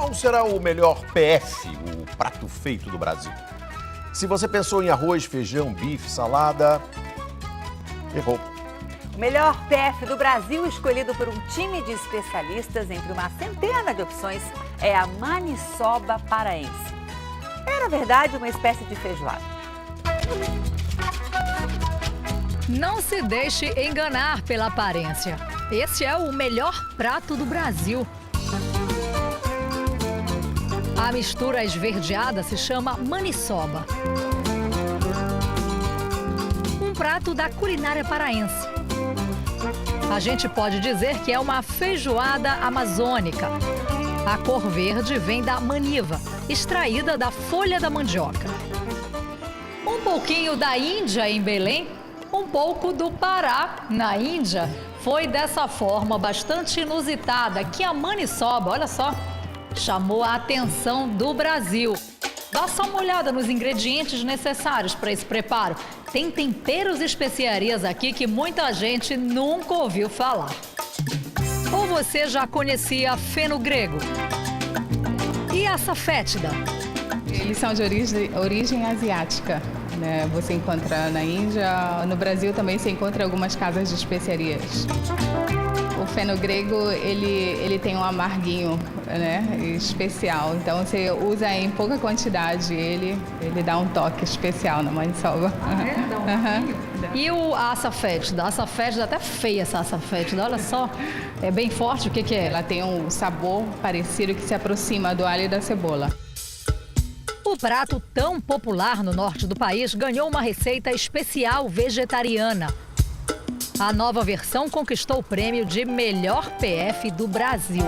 Qual será o melhor PF, o prato feito do Brasil? Se você pensou em arroz, feijão, bife, salada, errou. O melhor PF do Brasil, escolhido por um time de especialistas entre uma centena de opções, é a maniçoba paraense. É, na verdade, uma espécie de feijoada. Não se deixe enganar pela aparência. Esse é o melhor prato do Brasil. A mistura esverdeada se chama maniçoba. Um prato da culinária paraense. A gente pode dizer que é uma feijoada amazônica. A cor verde vem da maniva, extraída da folha da mandioca. Um pouquinho da Índia em Belém, um pouco do Pará na Índia. Foi dessa forma bastante inusitada que a maniçoba, olha só, chamou a atenção do Brasil. Dá só uma olhada nos ingredientes necessários para esse preparo. Tem temperos e especiarias aqui que muita gente nunca ouviu falar. Ou você já conhecia feno grego? E essa fétida? Eles são de origem asiática, né? Você encontra na Índia, no Brasil também se encontra em algumas casas de especiarias. O feno grego, ele tem um amarguinho, né, especial. Então, você usa em pouca quantidade, ele dá um toque especial na maniçoba. Dá um E a açafétida? A açafétida, até feia essa açafétida, olha só. É bem forte, o que é? Ela tem um sabor parecido que se aproxima do alho e da cebola. O prato tão popular no norte do país ganhou uma receita especial vegetariana. A nova versão conquistou o prêmio de melhor PF do Brasil.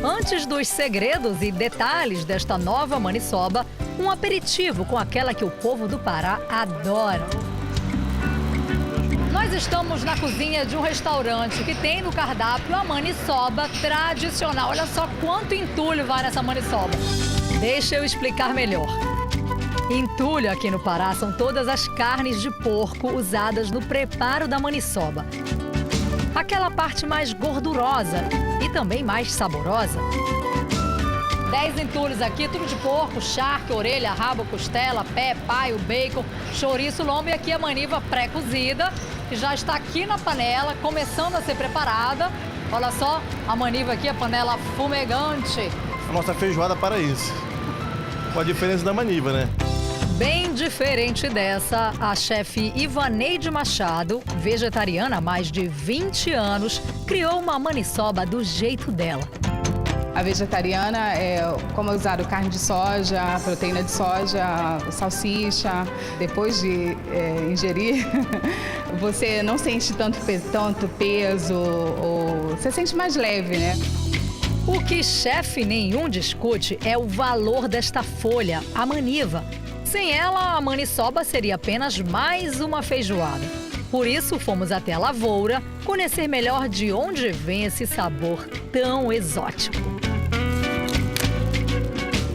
Antes dos segredos e detalhes desta nova maniçoba, um aperitivo com aquela que o povo do Pará adora. Nós estamos na cozinha de um restaurante que tem no cardápio a maniçoba tradicional. Olha só quanto entulho vai nessa maniçoba. Deixa eu explicar melhor. Entulho aqui no Pará são todas as carnes de porco usadas no preparo da maniçoba. Aquela parte mais gordurosa e também mais saborosa. 10 entulhos aqui, tudo de porco, charque, orelha, rabo, costela, pé, paio, bacon, chouriço, lombo e aqui a maniva pré-cozida, que já está aqui na panela, começando a ser preparada. Olha só, a maniva aqui, a panela fumegante. A nossa feijoada paraense. Com a diferença da maniva, né? Bem diferente dessa, a chefe Ivaneide Machado, vegetariana há mais de 20 anos, criou uma maniçoba do jeito dela. A vegetariana como é usado carne de soja, proteína de soja, salsicha. Depois de ingerir, você não sente tanto peso, ou você sente mais leve, né? O que chefe nenhum discute é o valor desta folha, a maniva. Sem ela, a maniçoba seria apenas mais uma feijoada. Por isso, fomos até a lavoura conhecer melhor de onde vem esse sabor tão exótico.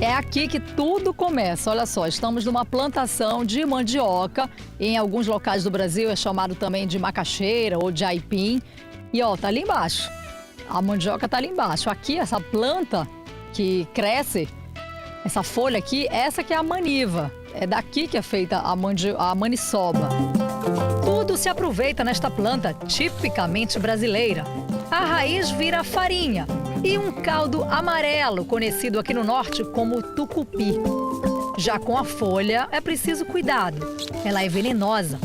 É aqui que tudo começa. Olha só, estamos numa plantação de mandioca. Em alguns locais do Brasil é chamado também de macaxeira ou de aipim. E ó, tá ali embaixo. A mandioca tá ali embaixo. Aqui, essa planta que cresce, essa folha aqui, essa que é a maniva. É daqui que é feita a maniçoba. Tudo se aproveita nesta planta tipicamente brasileira. A raiz vira farinha e um caldo amarelo, conhecido aqui no norte como tucupi. Já com a folha, é preciso cuidado. Ela é venenosa.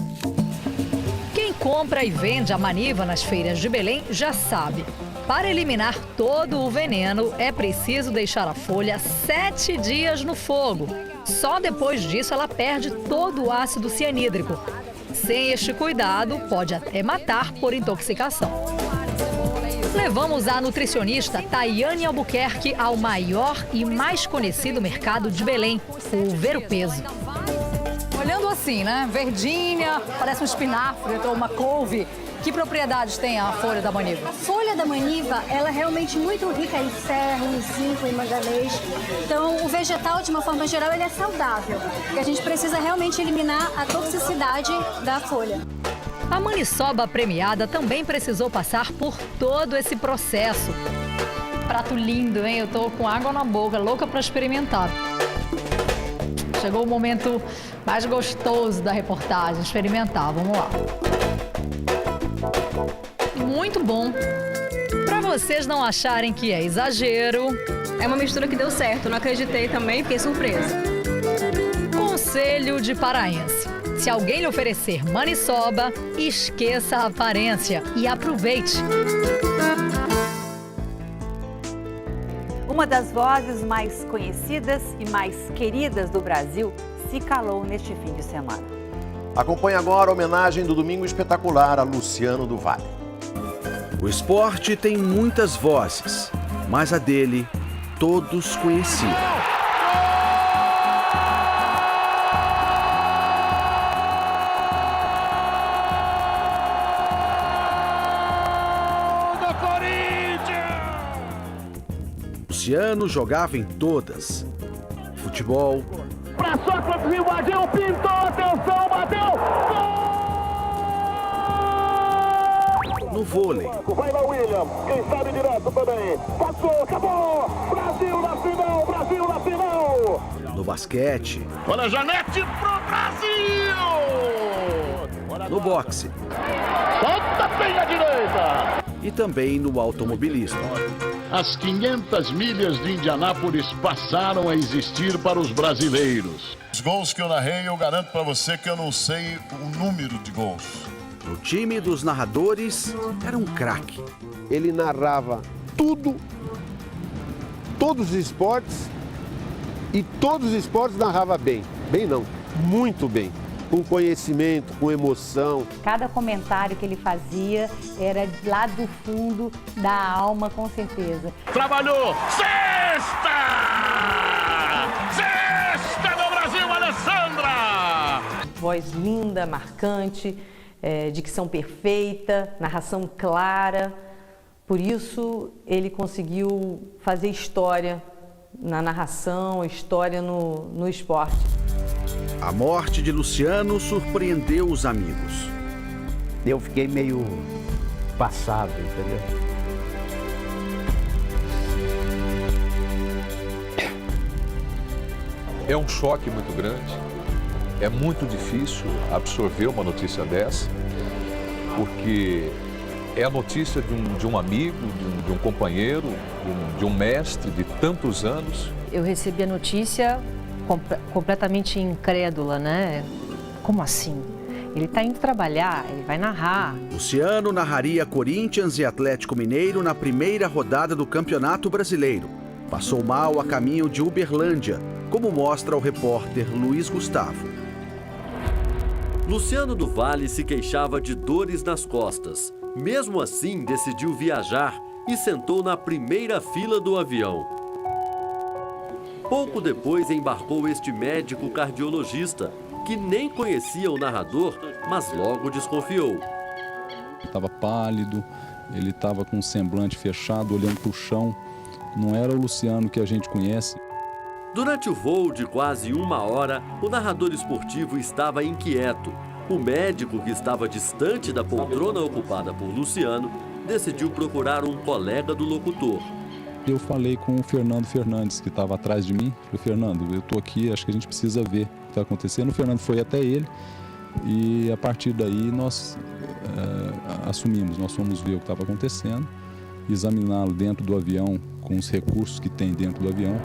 Quem compra e vende a maniva nas feiras de Belém já sabe. Para eliminar todo o veneno, é preciso deixar a folha 7 dias no fogo. Só depois disso ela perde todo o ácido cianídrico. Sem este cuidado, pode até matar por intoxicação. Levamos a nutricionista Tayane Albuquerque ao maior e mais conhecido mercado de Belém, o Ver o Peso. Olhando assim, né? Verdinha, parece um espinafre ou uma couve. Que propriedades tem a folha da maniva? A folha da maniva, ela é realmente muito rica em ferro, em zinco, em manganês. Então, o vegetal, de uma forma geral, ele é saudável. E a gente precisa realmente eliminar a toxicidade da folha. A maniçoba premiada também precisou passar por todo esse processo. prato lindo, hein? Eu tô com água na boca, louca para experimentar. Chegou o momento mais gostoso da reportagem, experimentar. Vamos lá. Muito bom. Para vocês não acharem que é exagero, é uma mistura que deu certo. Não acreditei também, fiquei surpresa. Conselho de paraense. Se alguém lhe oferecer maniçoba, esqueça a aparência e aproveite. Uma das vozes mais conhecidas e mais queridas do Brasil se calou neste fim de semana. Acompanhe agora a homenagem do Domingo Espetacular a Luciano do Vale. O esporte tem muitas vozes, mas a dele todos conheciam. Luciano jogava em todas. Futebol. Pra Sócrates, invadiu, pintou, atenção, bateu! Gol! No vôlei. Vai lá, William, quem sabe direto também. Passou, acabou! Brasil na final, Brasil na final! No basquete. Olha a Janete pro Brasil! No boxe. Solta bem à direita! E também no automobilismo. As 500 milhas de Indianápolis passaram a existir para os brasileiros. Os gols que eu narrei, eu garanto para você que eu não sei o número de gols. No time dos narradores, era um craque. Ele narrava tudo, todos os esportes, e todos os esportes narrava bem. Bem não, muito bem. Com conhecimento, com emoção. Cada comentário que ele fazia era lá do fundo da alma, com certeza. Trabalhou! Sexta! Sexta do Brasil, Alessandra! Voz linda, marcante, dicção perfeita, narração clara. Por isso, ele conseguiu fazer história na narração, história no esporte. A morte de Luciano surpreendeu os amigos. Eu fiquei meio passado, entendeu? É um choque muito grande. É muito difícil absorver uma notícia dessa, porque é a notícia de um amigo, de um companheiro, de um mestre de tantos anos. Eu recebi a notícia completamente incrédula, né? Como assim? Ele está indo trabalhar, ele vai narrar. Luciano narraria Corinthians e Atlético Mineiro na primeira rodada do Campeonato Brasileiro. Passou mal a caminho de Uberlândia, como mostra o repórter Luiz Gustavo. Luciano do Vale se queixava de dores nas costas. Mesmo assim, decidiu viajar e sentou na primeira fila do avião. Pouco depois embarcou este médico cardiologista, que nem conhecia o narrador, mas logo desconfiou. Ele estava pálido, ele estava com um semblante fechado, olhando para o chão. Não era o Luciano que a gente conhece. Durante o voo de quase 1 hora, o narrador esportivo estava inquieto. O médico, que estava distante da poltrona ocupada por Luciano, decidiu procurar um colega do locutor. Eu falei com o Fernando Fernandes, que estava atrás de mim. Falei, Fernando, eu estou aqui, acho que a gente precisa ver o que está acontecendo. O Fernando foi até ele e a partir daí nós assumimos, nós fomos ver o que estava acontecendo, examiná-lo dentro do avião, com os recursos que tem dentro do avião.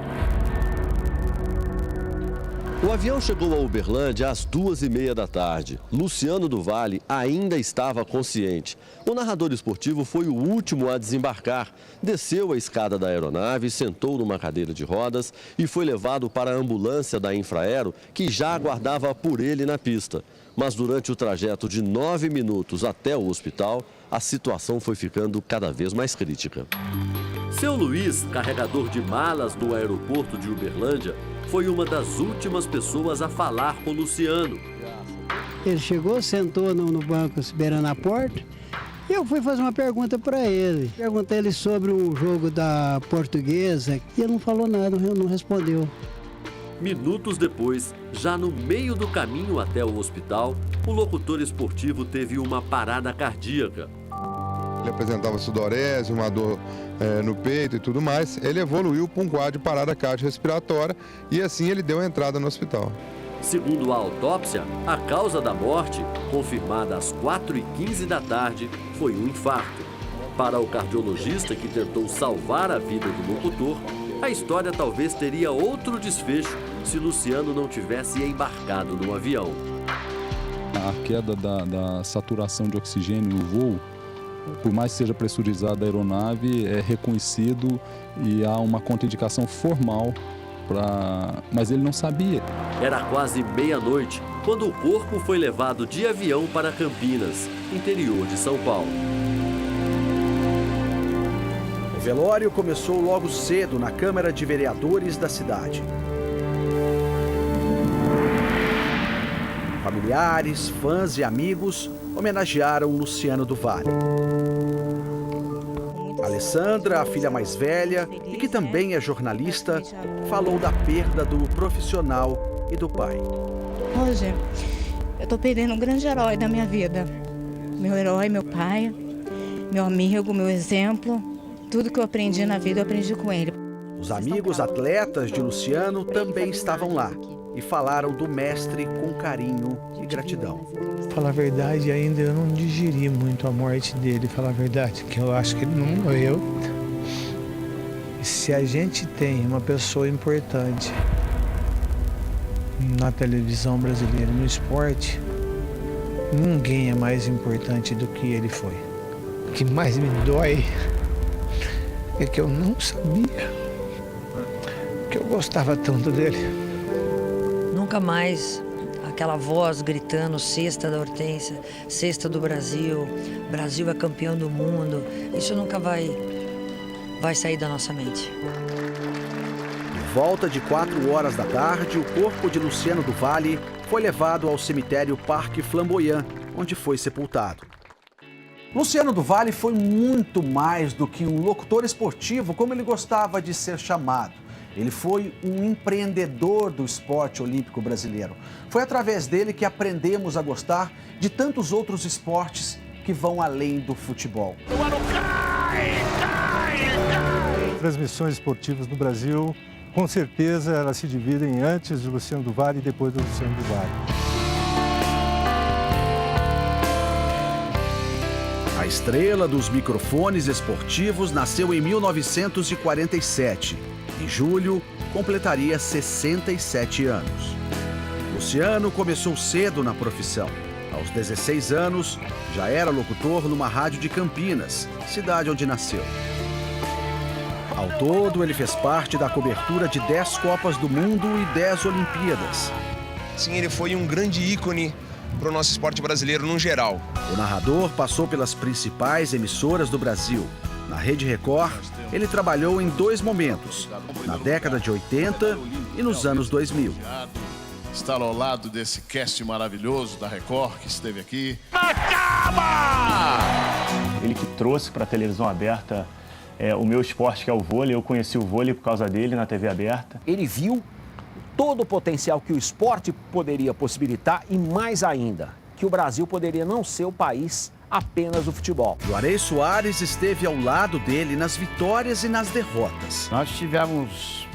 O avião chegou a Uberlândia às 2h30 da tarde. Luciano do Vale ainda estava consciente. O narrador esportivo foi o último a desembarcar. Desceu a escada da aeronave, sentou numa cadeira de rodas e foi levado para a ambulância da Infraero, que já aguardava por ele na pista. Mas durante o trajeto de 9 minutos até o hospital, a situação foi ficando cada vez mais crítica. Seu Luiz, carregador de malas no aeroporto de Uberlândia, foi uma das últimas pessoas a falar com Luciano. Ele chegou, sentou no banco, esperando a porta, e eu fui fazer uma pergunta para ele. Perguntei ele sobre um jogo da Portuguesa, e ele não falou nada, não respondeu. Minutos depois, já no meio do caminho até o hospital, o locutor esportivo teve uma parada cardíaca. Ele apresentava sudorese, uma dor no peito e tudo mais. Ele evoluiu para um quadro de parada cardiorrespiratória e assim ele deu a entrada no hospital. Segundo a autópsia, a causa da morte, confirmada às 4h15 da tarde, foi um infarto. Para o cardiologista que tentou salvar a vida do locutor, a história talvez teria outro desfecho se Luciano não tivesse embarcado no avião. A queda da saturação de oxigênio no voo, por mais que seja pressurizada a aeronave, é reconhecido e há uma contraindicação formal, mas ele não sabia. Era quase meia-noite quando o corpo foi levado de avião para Campinas, interior de São Paulo. O velório começou logo cedo na Câmara de Vereadores da cidade. Familiares, fãs e amigos homenagearam Luciano do Valle. Alessandra, a filha mais velha e que também é jornalista, falou da perda do profissional e do pai. Hoje, eu estou perdendo um grande herói da minha vida. Meu herói, meu pai, meu amigo, meu exemplo. Tudo que eu aprendi na vida, eu aprendi com ele. Os amigos atletas de Luciano também estavam lá e falaram do mestre com carinho e gratidão. Falar a verdade, ainda eu não digeri muito a morte dele, falar a verdade, que eu acho que ele não morreu. E se a gente tem uma pessoa importante na televisão brasileira, no esporte, ninguém é mais importante do que ele foi. O que mais me dói é que eu não sabia que eu gostava tanto dele. Nunca mais aquela voz gritando, sexta da Hortência, sexta do Brasil, Brasil é campeão do mundo. Isso nunca vai sair da nossa mente. Por volta de 4 horas da tarde, o corpo de Luciano do Valle foi levado ao cemitério Parque Flamboyant, onde foi sepultado. Luciano do Valle foi muito mais do que um locutor esportivo, como ele gostava de ser chamado. Ele foi um empreendedor do esporte olímpico brasileiro. Foi através dele que aprendemos a gostar de tantos outros esportes que vão além do futebol. Transmissões esportivas no Brasil, com certeza, elas se dividem antes do Luciano do Valle e depois do Luciano do Valle. A estrela dos microfones esportivos nasceu em 1947. Em julho, completaria 67 anos. Luciano começou cedo na profissão. Aos 16 anos, já era locutor numa rádio de Campinas, cidade onde nasceu. Ao todo, ele fez parte da cobertura de 10 Copas do Mundo e 10 Olimpíadas. Sim, ele foi um grande ícone para o nosso esporte brasileiro no geral. O narrador passou pelas principais emissoras do Brasil. Na Rede Record, ele trabalhou em 2 momentos, na década de 80 e nos anos 2000. Estar ao lado desse cast maravilhoso da Record que esteve aqui. Ele que trouxe para a televisão aberta o meu esporte, que é o vôlei. Eu conheci o vôlei por causa dele na TV aberta. Ele viu todo o potencial que o esporte poderia possibilitar e mais ainda, que o Brasil poderia não ser o país apenas do futebol. Juarez Soares esteve ao lado dele nas vitórias e nas derrotas. Nós tivemos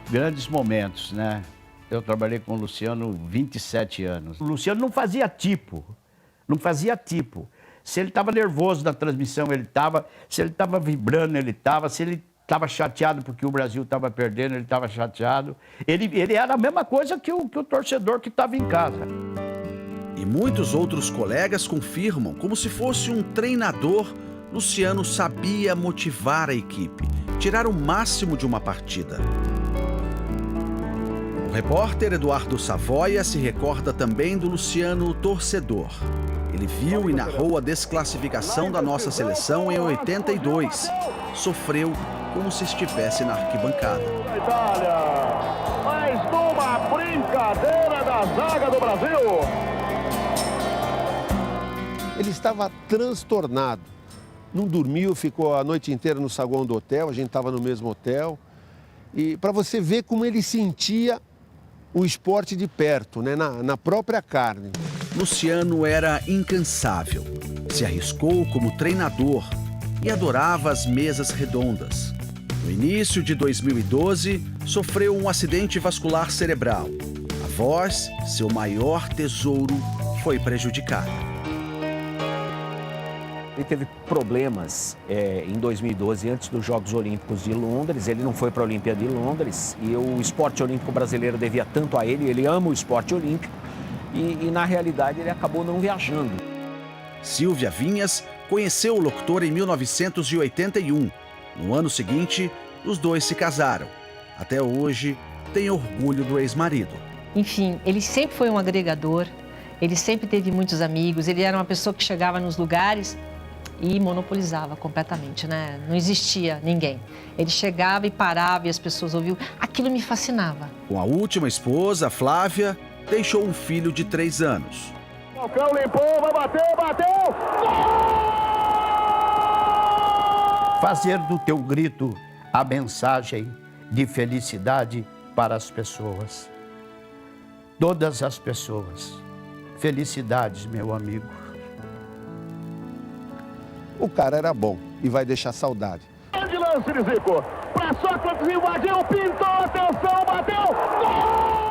grandes momentos, né? Eu trabalhei com o Luciano 27 anos. O Luciano não fazia tipo. Se ele estava nervoso na transmissão, ele estava. Se ele estava vibrando, ele estava. Se ele estava chateado porque o Brasil estava perdendo, ele estava chateado. Ele era a mesma coisa que o torcedor que estava em casa. E muitos outros colegas confirmam, como se fosse um treinador, Luciano sabia motivar a equipe, tirar o máximo de uma partida. O repórter Eduardo Savoia se recorda também do Luciano torcedor. Ele viu e narrou a desclassificação da nossa seleção em 82. Sofreu como se estivesse na arquibancada. Itália, mais uma brincadeira da zaga do Brasil. Ele estava transtornado. Não dormiu, ficou a noite inteira no saguão do hotel, a gente estava no mesmo hotel. E para você ver como ele sentia o esporte de perto, né? na própria carne. Luciano era incansável. Se arriscou como treinador, e adorava as mesas redondas. No início de 2012, sofreu um acidente vascular cerebral. A voz, seu maior tesouro, foi prejudicada. Ele teve problemas em 2012, antes dos Jogos Olímpicos de Londres. Ele não foi para a Olimpíada de Londres e o esporte olímpico brasileiro devia tanto a ele. Ele ama o esporte olímpico e na realidade, ele acabou não viajando. Silvia Vinhas conheceu o locutor em 1981. No ano seguinte, os dois se casaram. Até hoje, tem orgulho do ex-marido. Enfim, ele sempre foi um agregador, ele sempre teve muitos amigos, ele era uma pessoa que chegava nos lugares e monopolizava completamente, né? Não existia ninguém. Ele chegava e parava e as pessoas ouviam. Aquilo me fascinava. Com a última esposa, Flávia, deixou um filho de 3 anos. Falcão limpou, vai bater, bateu! Fazer do teu grito a mensagem de felicidade para as pessoas. Todas as pessoas. Felicidades, meu amigo. O cara era bom e vai deixar saudade. Grande lance de Zico. Pra Sócrates, invadiu, pintou, atenção, bateu! Gol!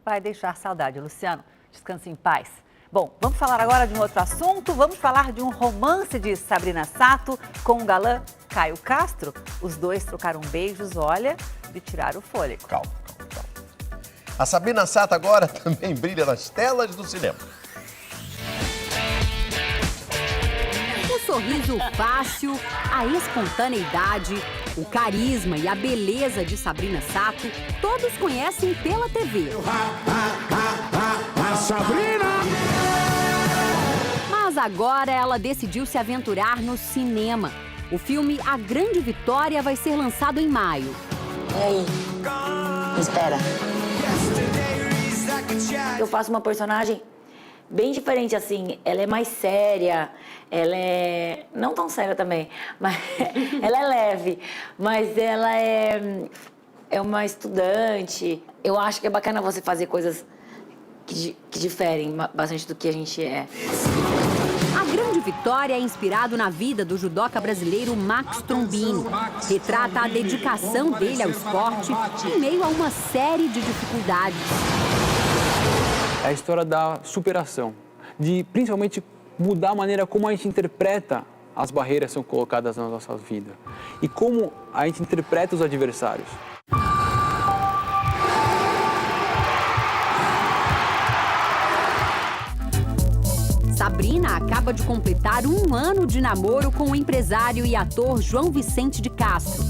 Vai deixar saudade, Luciano. Descanse em paz. Bom, vamos falar agora de um outro assunto. Vamos falar de um romance de Sabrina Sato com o galã Caio Castro. Os dois trocaram beijos, olha, de tirar o fôlego. Calma. A Sabrina Sato agora também brilha nas telas do cinema. O sorriso fácil, a espontaneidade, o carisma e a beleza de Sabrina Sato, todos conhecem pela TV. Sabrina! Mas agora ela decidiu se aventurar no cinema. O filme A Grande Vitória vai ser lançado em maio. E aí? Espera. Eu faço uma personagem bem diferente, assim. Ela é mais séria, ela é... não tão séria também, mas ela é leve. Mas ela é uma estudante. Eu acho que é bacana você fazer coisas que diferem bastante do que a gente é. A Grande Vitória é inspirado na vida do judoca brasileiro Max Trombini. Retrata a dedicação dele ao esporte em meio a uma série de dificuldades. É a história da superação, de principalmente mudar a maneira como a gente interpreta as barreiras que são colocadas na nossa vida e como a gente interpreta os adversários. Sabrina acaba de completar 1 ano de namoro com o empresário e ator João Vicente de Castro.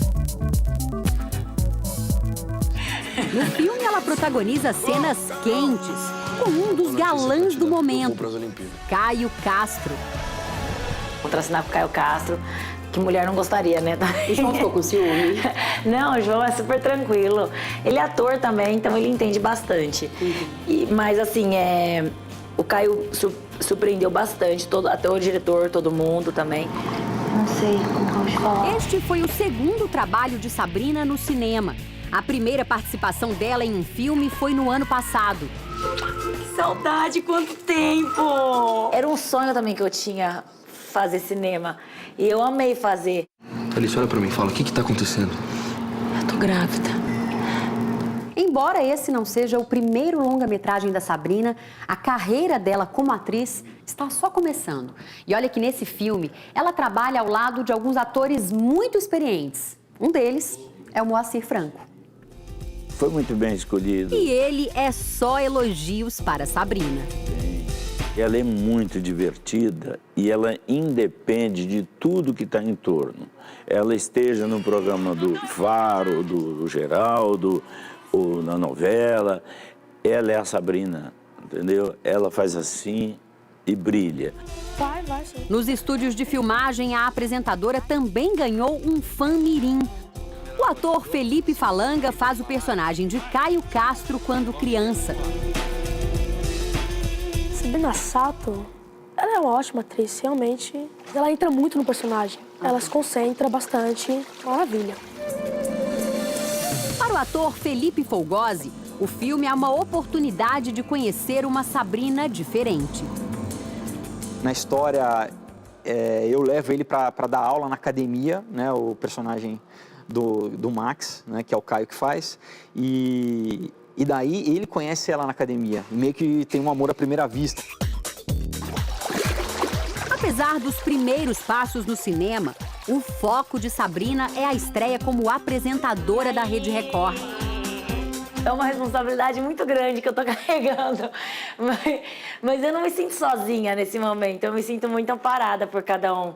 No filme, ela protagoniza cenas quentes com um dos galãs do momento, Caio Castro. Contracenar com o Caio Castro, que mulher não gostaria, né? O João ficou com ciúme? Não, o João é super tranquilo. Ele é ator também, então ele entende bastante. Mas assim, o Caio surpreendeu bastante, até o diretor, todo mundo também. Não sei como vamos falar. Este foi o 2º trabalho de Sabrina no cinema. A primeira participação dela em um filme foi no ano passado. Que saudade, quanto tempo! Era um sonho também que eu tinha, fazer cinema. E eu amei fazer. Alice, olha pra mim e fala, o que tá acontecendo? Eu tô grávida. Embora esse não seja o primeiro longa-metragem da Sabrina, a carreira dela como atriz está só começando. E olha que nesse filme, ela trabalha ao lado de alguns atores muito experientes. Um deles é o Moacir Franco. Foi muito bem escolhido. E ele é só elogios para Sabrina. Ela é muito divertida e ela independe de tudo que está em torno. Ela esteja no programa do Faro, do Geraldo, ou na novela, ela é a Sabrina, entendeu? Ela faz assim e brilha. Vai, sim. Nos estúdios de filmagem, a apresentadora também ganhou um fã mirim. O ator Felipe Falanga faz o personagem de Caio Castro quando criança. Sabrina Sato, ela é uma ótima atriz, realmente. Ela entra muito no personagem, ela se concentra bastante, maravilha. Para o ator Felipe Folgose, o filme é uma oportunidade de conhecer uma Sabrina diferente. Na história, eu levo ele para dar aula na academia, né, o personagem do Max, né, que é o Caio que faz, e daí ele conhece ela na academia, e meio que tem um amor à primeira vista. Apesar dos primeiros passos no cinema, o foco de Sabrina é a estreia como apresentadora da Rede Record. É uma responsabilidade muito grande que eu tô carregando, mas eu não me sinto sozinha nesse momento, eu me sinto muito amparada por cada um.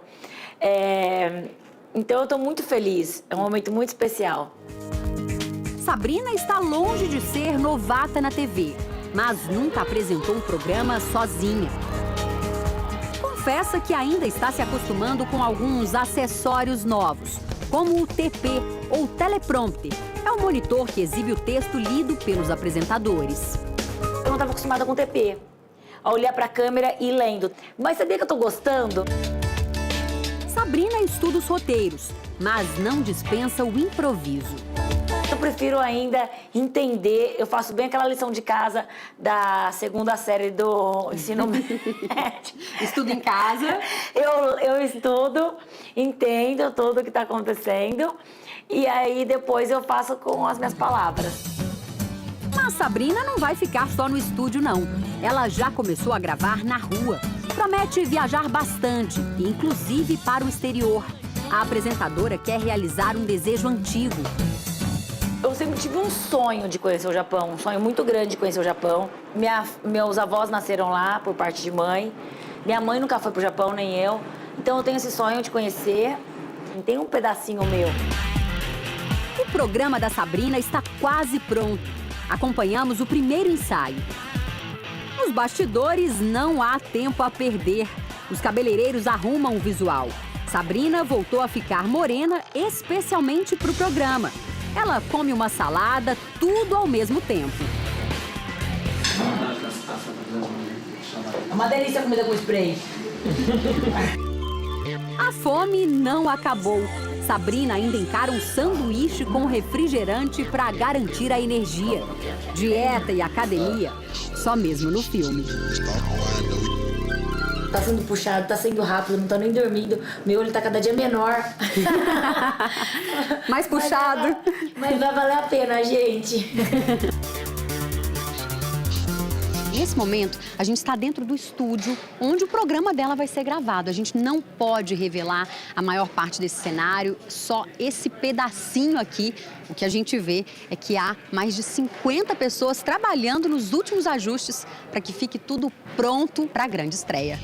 Então eu tô muito feliz, é um momento muito especial. Sabrina está longe de ser novata na TV, mas nunca apresentou um programa sozinha. Confessa que ainda está se acostumando com alguns acessórios novos, como o TP ou teleprompter. É um monitor que exibe o texto lido pelos apresentadores. Eu não estava acostumada com o TP, a olhar para a câmera e lendo. Mas sabia que eu tô gostando? Sabrina estuda os roteiros, mas não dispensa o improviso. Eu prefiro ainda entender, eu faço bem aquela lição de casa da segunda série do ensino médio. Estudo em casa. Eu estudo, entendo tudo o que está acontecendo e aí depois eu faço com as minhas palavras. Mas Sabrina não vai ficar só no estúdio, não. Ela já começou a gravar na rua. Promete viajar bastante, inclusive para o exterior. A apresentadora quer realizar um desejo antigo. Eu sempre tive um sonho de conhecer o Japão, um sonho muito grande de conhecer o Japão. Meus avós nasceram lá por parte de mãe. Minha mãe nunca foi pro Japão, nem eu. Então eu tenho esse sonho de conhecer. Tem um pedacinho meu. O programa da Sabrina está quase pronto. Acompanhamos o primeiro ensaio. Nos bastidores não há tempo a perder. Os cabeleireiros arrumam o visual. Sabrina voltou a ficar morena especialmente para o programa. Ela come uma salada, tudo ao mesmo tempo. É uma delícia a comida com spray. A fome não acabou. Sabrina ainda encara um sanduíche com refrigerante para garantir a energia. Dieta e academia, só mesmo no filme. Tá sendo puxado, tá sendo rápido, não tô nem dormindo. Meu olho tá cada dia menor. Mais puxado. Mas vai valer a pena, gente. Nesse momento, a gente está dentro do estúdio onde o programa dela vai ser gravado. A gente não pode revelar a maior parte desse cenário, só esse pedacinho aqui. O que a gente vê é que há mais de 50 pessoas trabalhando nos últimos ajustes para que fique tudo pronto para a grande estreia.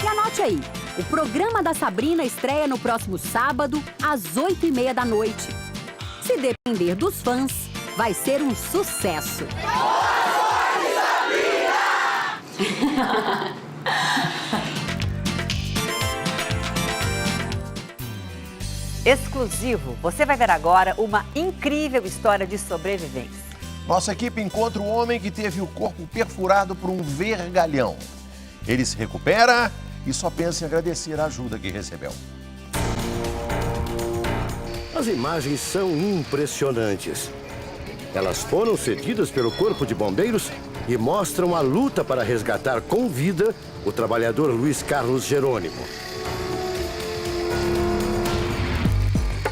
E anote aí. O programa da Sabrina estreia no próximo sábado, às 8h30 da noite. Se depender dos fãs, vai ser um sucesso. Exclusivo, você vai ver agora uma incrível história de sobrevivência. Nossa equipe encontra um homem que teve o corpo perfurado por um vergalhão. Ele se recupera e só pensa em agradecer a ajuda que recebeu. As imagens são impressionantes. Elas foram cedidas pelo Corpo de Bombeiros e mostram a luta para resgatar com vida o trabalhador Luiz Carlos Jerônimo.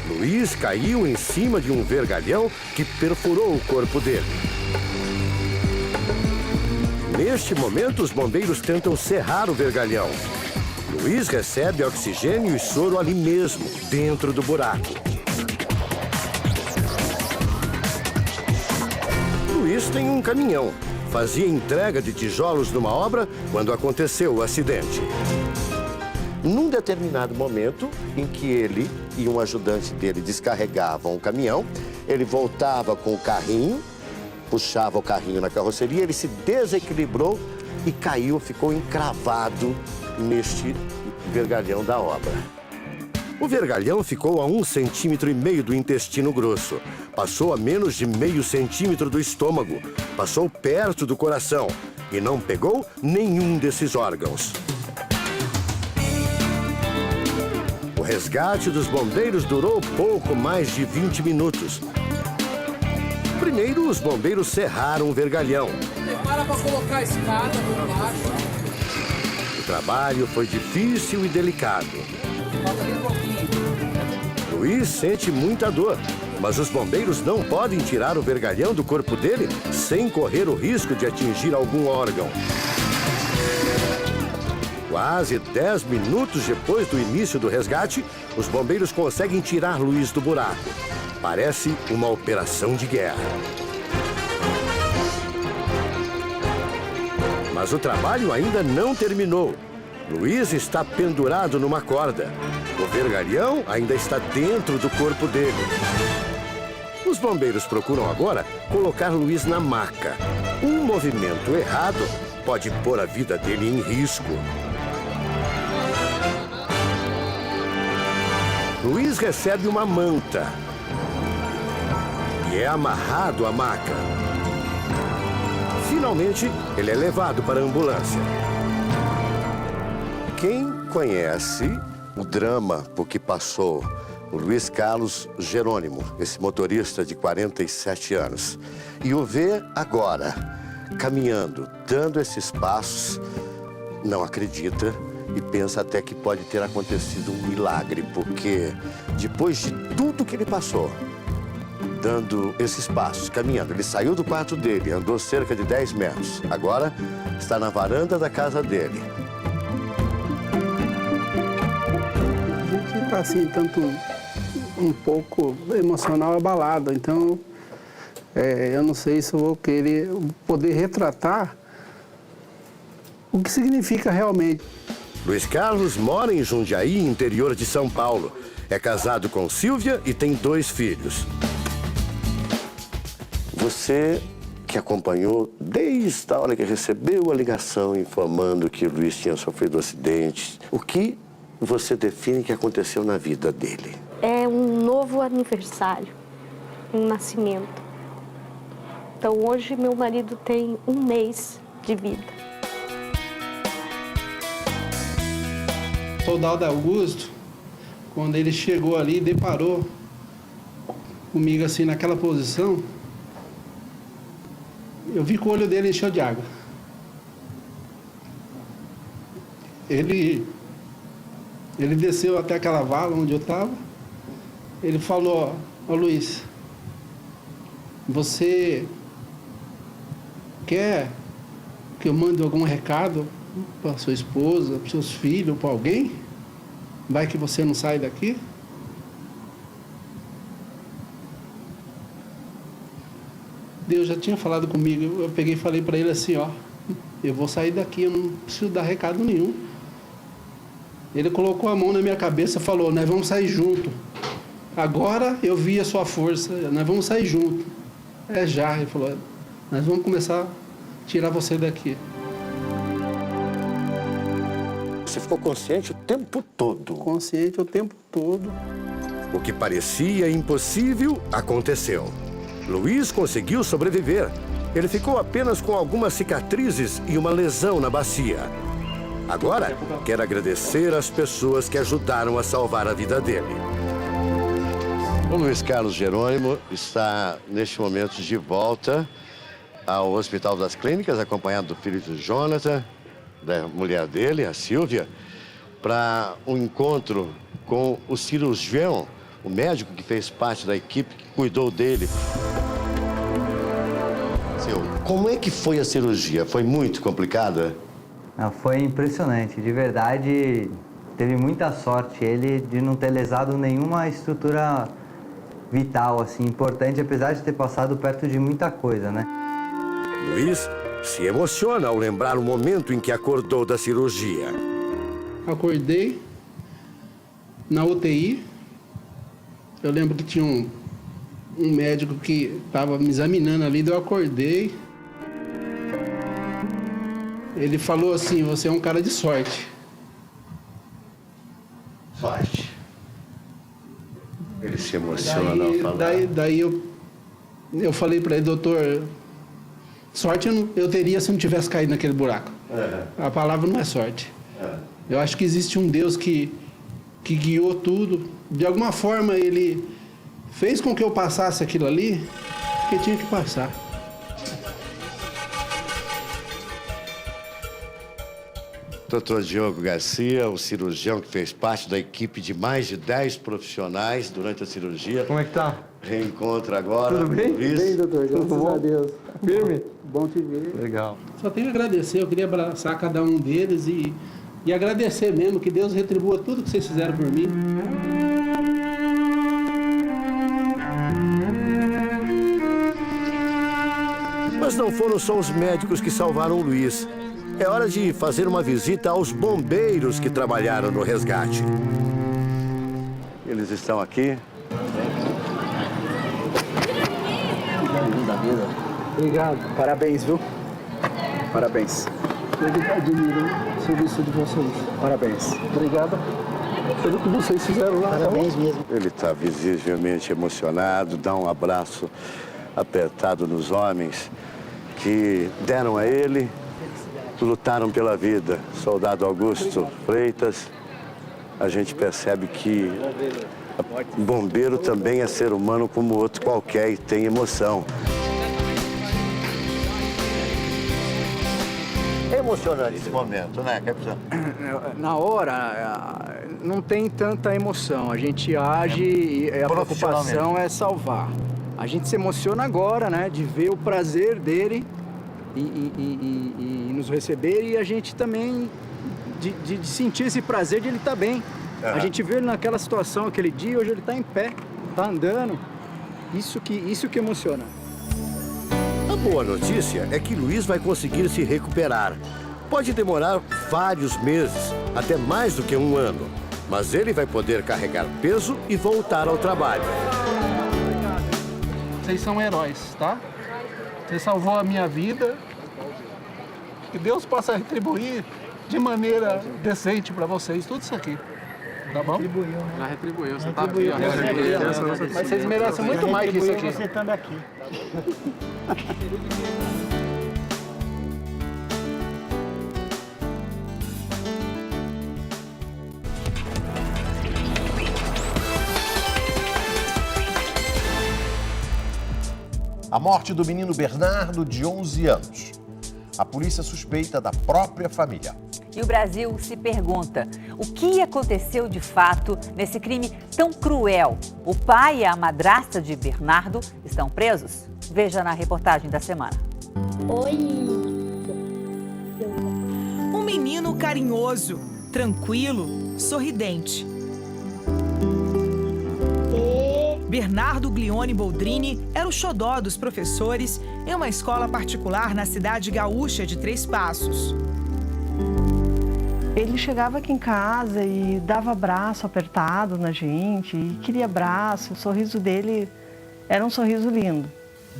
Luiz caiu em cima de um vergalhão que perfurou o corpo dele. Neste momento, os bombeiros tentam serrar o vergalhão. Luiz recebe oxigênio e soro ali mesmo, dentro do buraco. Luiz tem um caminhão. Fazia entrega de tijolos numa obra quando aconteceu o acidente. Num determinado momento em que ele e um ajudante dele descarregavam o caminhão, ele voltava com o carrinho, puxava o carrinho na carroceria, ele se desequilibrou e caiu, ficou encravado neste vergalhão da obra. O vergalhão ficou a 1,5 cm do intestino grosso, passou a menos de meio centímetro do estômago, passou perto do coração e não pegou nenhum desses órgãos. O resgate dos bombeiros durou pouco mais de 20 minutos. Primeiro, os bombeiros serraram o vergalhão. Prepara para colocar a escada por baixo. O trabalho foi difícil e delicado. Luiz sente muita dor, mas os bombeiros não podem tirar o vergalhão do corpo dele sem correr o risco de atingir algum órgão. Quase 10 minutos depois do início do resgate, os bombeiros conseguem tirar Luiz do buraco. Parece uma operação de guerra. Mas o trabalho ainda não terminou. Luiz está pendurado numa corda. O vergalhão ainda está dentro do corpo dele. Os bombeiros procuram agora colocar Luiz na maca. Um movimento errado pode pôr a vida dele em risco. Luiz recebe uma manta e é amarrado à maca. Finalmente, ele é levado para a ambulância. Quem conhece o drama por que passou o Luiz Carlos Jerônimo, esse motorista de 47 anos, e o vê agora, caminhando, dando esses passos, não acredita e pensa até que pode ter acontecido um milagre, porque depois de tudo que ele passou, dando esses passos, caminhando, ele saiu do quarto dele, andou cerca de 10 metros, agora está na varanda da casa dele. A gente está assim, tanto um pouco emocional abalado, então eu não sei se eu vou querer poder retratar o que significa realmente. Luiz Carlos mora em Jundiaí, interior de São Paulo. É casado com Silvia e tem 2 filhos. Você que acompanhou desde a hora que recebeu a ligação informando que o Luiz tinha sofrido um acidente, o que você define que aconteceu na vida dele? É um novo aniversário, um nascimento. Então hoje meu marido tem 1 mês de vida. O soldado Augusto, quando ele chegou ali, deparou comigo assim naquela posição, eu vi que o olho dele encheu de água. Ele desceu até aquela vala onde eu estava. Ele falou: ó Luiz, você quer que eu mande algum recado para sua esposa, para seus filhos, para alguém? Vai que você não sai daqui? Deus já tinha falado comigo. Eu peguei e falei para ele assim, ó, eu vou sair daqui, eu não preciso dar recado nenhum. Ele colocou a mão na minha cabeça e falou: nós vamos sair junto. Agora eu vi a sua força, nós vamos sair junto. É já, ele falou, nós vamos começar a tirar você daqui. Você ficou consciente o tempo todo? Consciente o tempo todo. O que parecia impossível aconteceu. Luiz conseguiu sobreviver. Ele ficou apenas com algumas cicatrizes e uma lesão na bacia. Agora, quer agradecer às pessoas que ajudaram a salvar a vida dele. O Luiz Carlos Jerônimo está, neste momento, de volta ao Hospital das Clínicas, acompanhado do filho de Jonathan, da mulher dele, a Silvia, para um encontro com o cirurgião, o médico que fez parte da equipe que cuidou dele. Como é que foi a cirurgia? Foi muito complicada? Foi impressionante, de verdade. Teve muita sorte ele de não ter lesado nenhuma estrutura vital, assim, importante, apesar de ter passado perto de muita coisa, né? Luiz se emociona ao lembrar o momento em que acordou da cirurgia. Acordei na UTI. Eu lembro que tinha um médico que estava me examinando ali, eu acordei. Ele falou assim: você é um cara de sorte. Sorte. Ele se emociona ao falar. Daí eu falei para ele: doutor, sorte eu teria se não tivesse caído naquele buraco. A palavra não é sorte. Eu acho que existe um Deus que guiou tudo. De alguma forma ele fez com que eu passasse aquilo ali porque tinha que passar. Dr. Diogo Garcia, o cirurgião que fez parte da equipe de mais de 10 profissionais durante a cirurgia. Como é que tá? Reencontro agora. Tudo bem? Bem, doutor, graças a Deus. Firme? Bom te ver. Legal. Só tenho a agradecer, eu queria abraçar cada um deles e agradecer mesmo, que Deus retribua tudo que vocês fizeram por mim. Mas não foram só os médicos que salvaram o Luiz. É hora de fazer uma visita aos bombeiros que trabalharam no resgate. Eles estão aqui. Obrigado. Parabéns, viu? Parabéns. Eu admiro o serviço de vocês. Parabéns. Obrigado pelo que vocês fizeram lá. Parabéns mesmo. Ele está visivelmente emocionado, dá um abraço apertado nos homens que deram a ele, lutaram pela vida. Soldado Augusto Freitas, a gente percebe que bombeiro também é ser humano como outro qualquer e tem emoção. É emocionante esse momento, né, capitão? Na hora, não tem tanta emoção. A gente age e a preocupação é salvar. A gente se emociona agora, né, de ver o prazer dele e nos receber e a gente também de sentir esse prazer de ele estar bem. A gente vê ele naquela situação aquele dia, hoje ele está em pé, está andando. Isso que emociona. A boa notícia é que Luiz vai conseguir se recuperar. Pode demorar vários meses, até mais do que um ano. Mas ele vai poder carregar peso e voltar ao trabalho. Vocês são heróis, tá? Você salvou a minha vida. Que Deus possa retribuir de maneira decente para vocês tudo isso aqui. Tá bom? Retribuiu, né? Já retribuiu, você tá Retribuiu, aqui. Mas vocês merecem muito mais que isso aqui. Você estando aqui. A morte do menino Bernardo, de 11 anos. A polícia suspeita da própria família. E o Brasil se pergunta, o que aconteceu de fato nesse crime tão cruel? O pai e a madrasta de Bernardo estão presos? Veja na reportagem da semana. Um menino carinhoso, tranquilo, sorridente. Bernardo Glione Boldrini era o xodó dos professores em uma escola particular na cidade gaúcha de Três Passos. Ele chegava aqui em casa e dava abraço apertado na gente, e queria abraço. O sorriso dele era um sorriso lindo.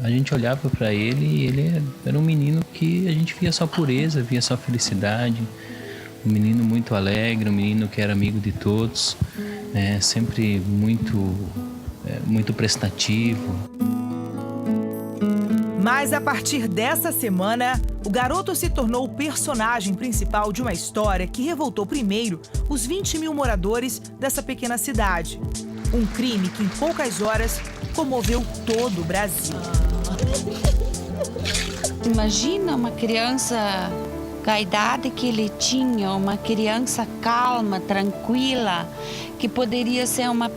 A gente olhava para ele e ele era um menino que a gente via só pureza, via só felicidade. Um menino muito alegre, um menino que era amigo de todos, sempre muito prestativo. Mas a partir dessa semana, o garoto se tornou o personagem principal de uma história que revoltou primeiro os 20 mil moradores dessa pequena cidade. Um crime que em poucas horas comoveu todo o Brasil. Imagina uma criança com a idade que ele tinha, uma criança calma, tranquila, que poderia ser uma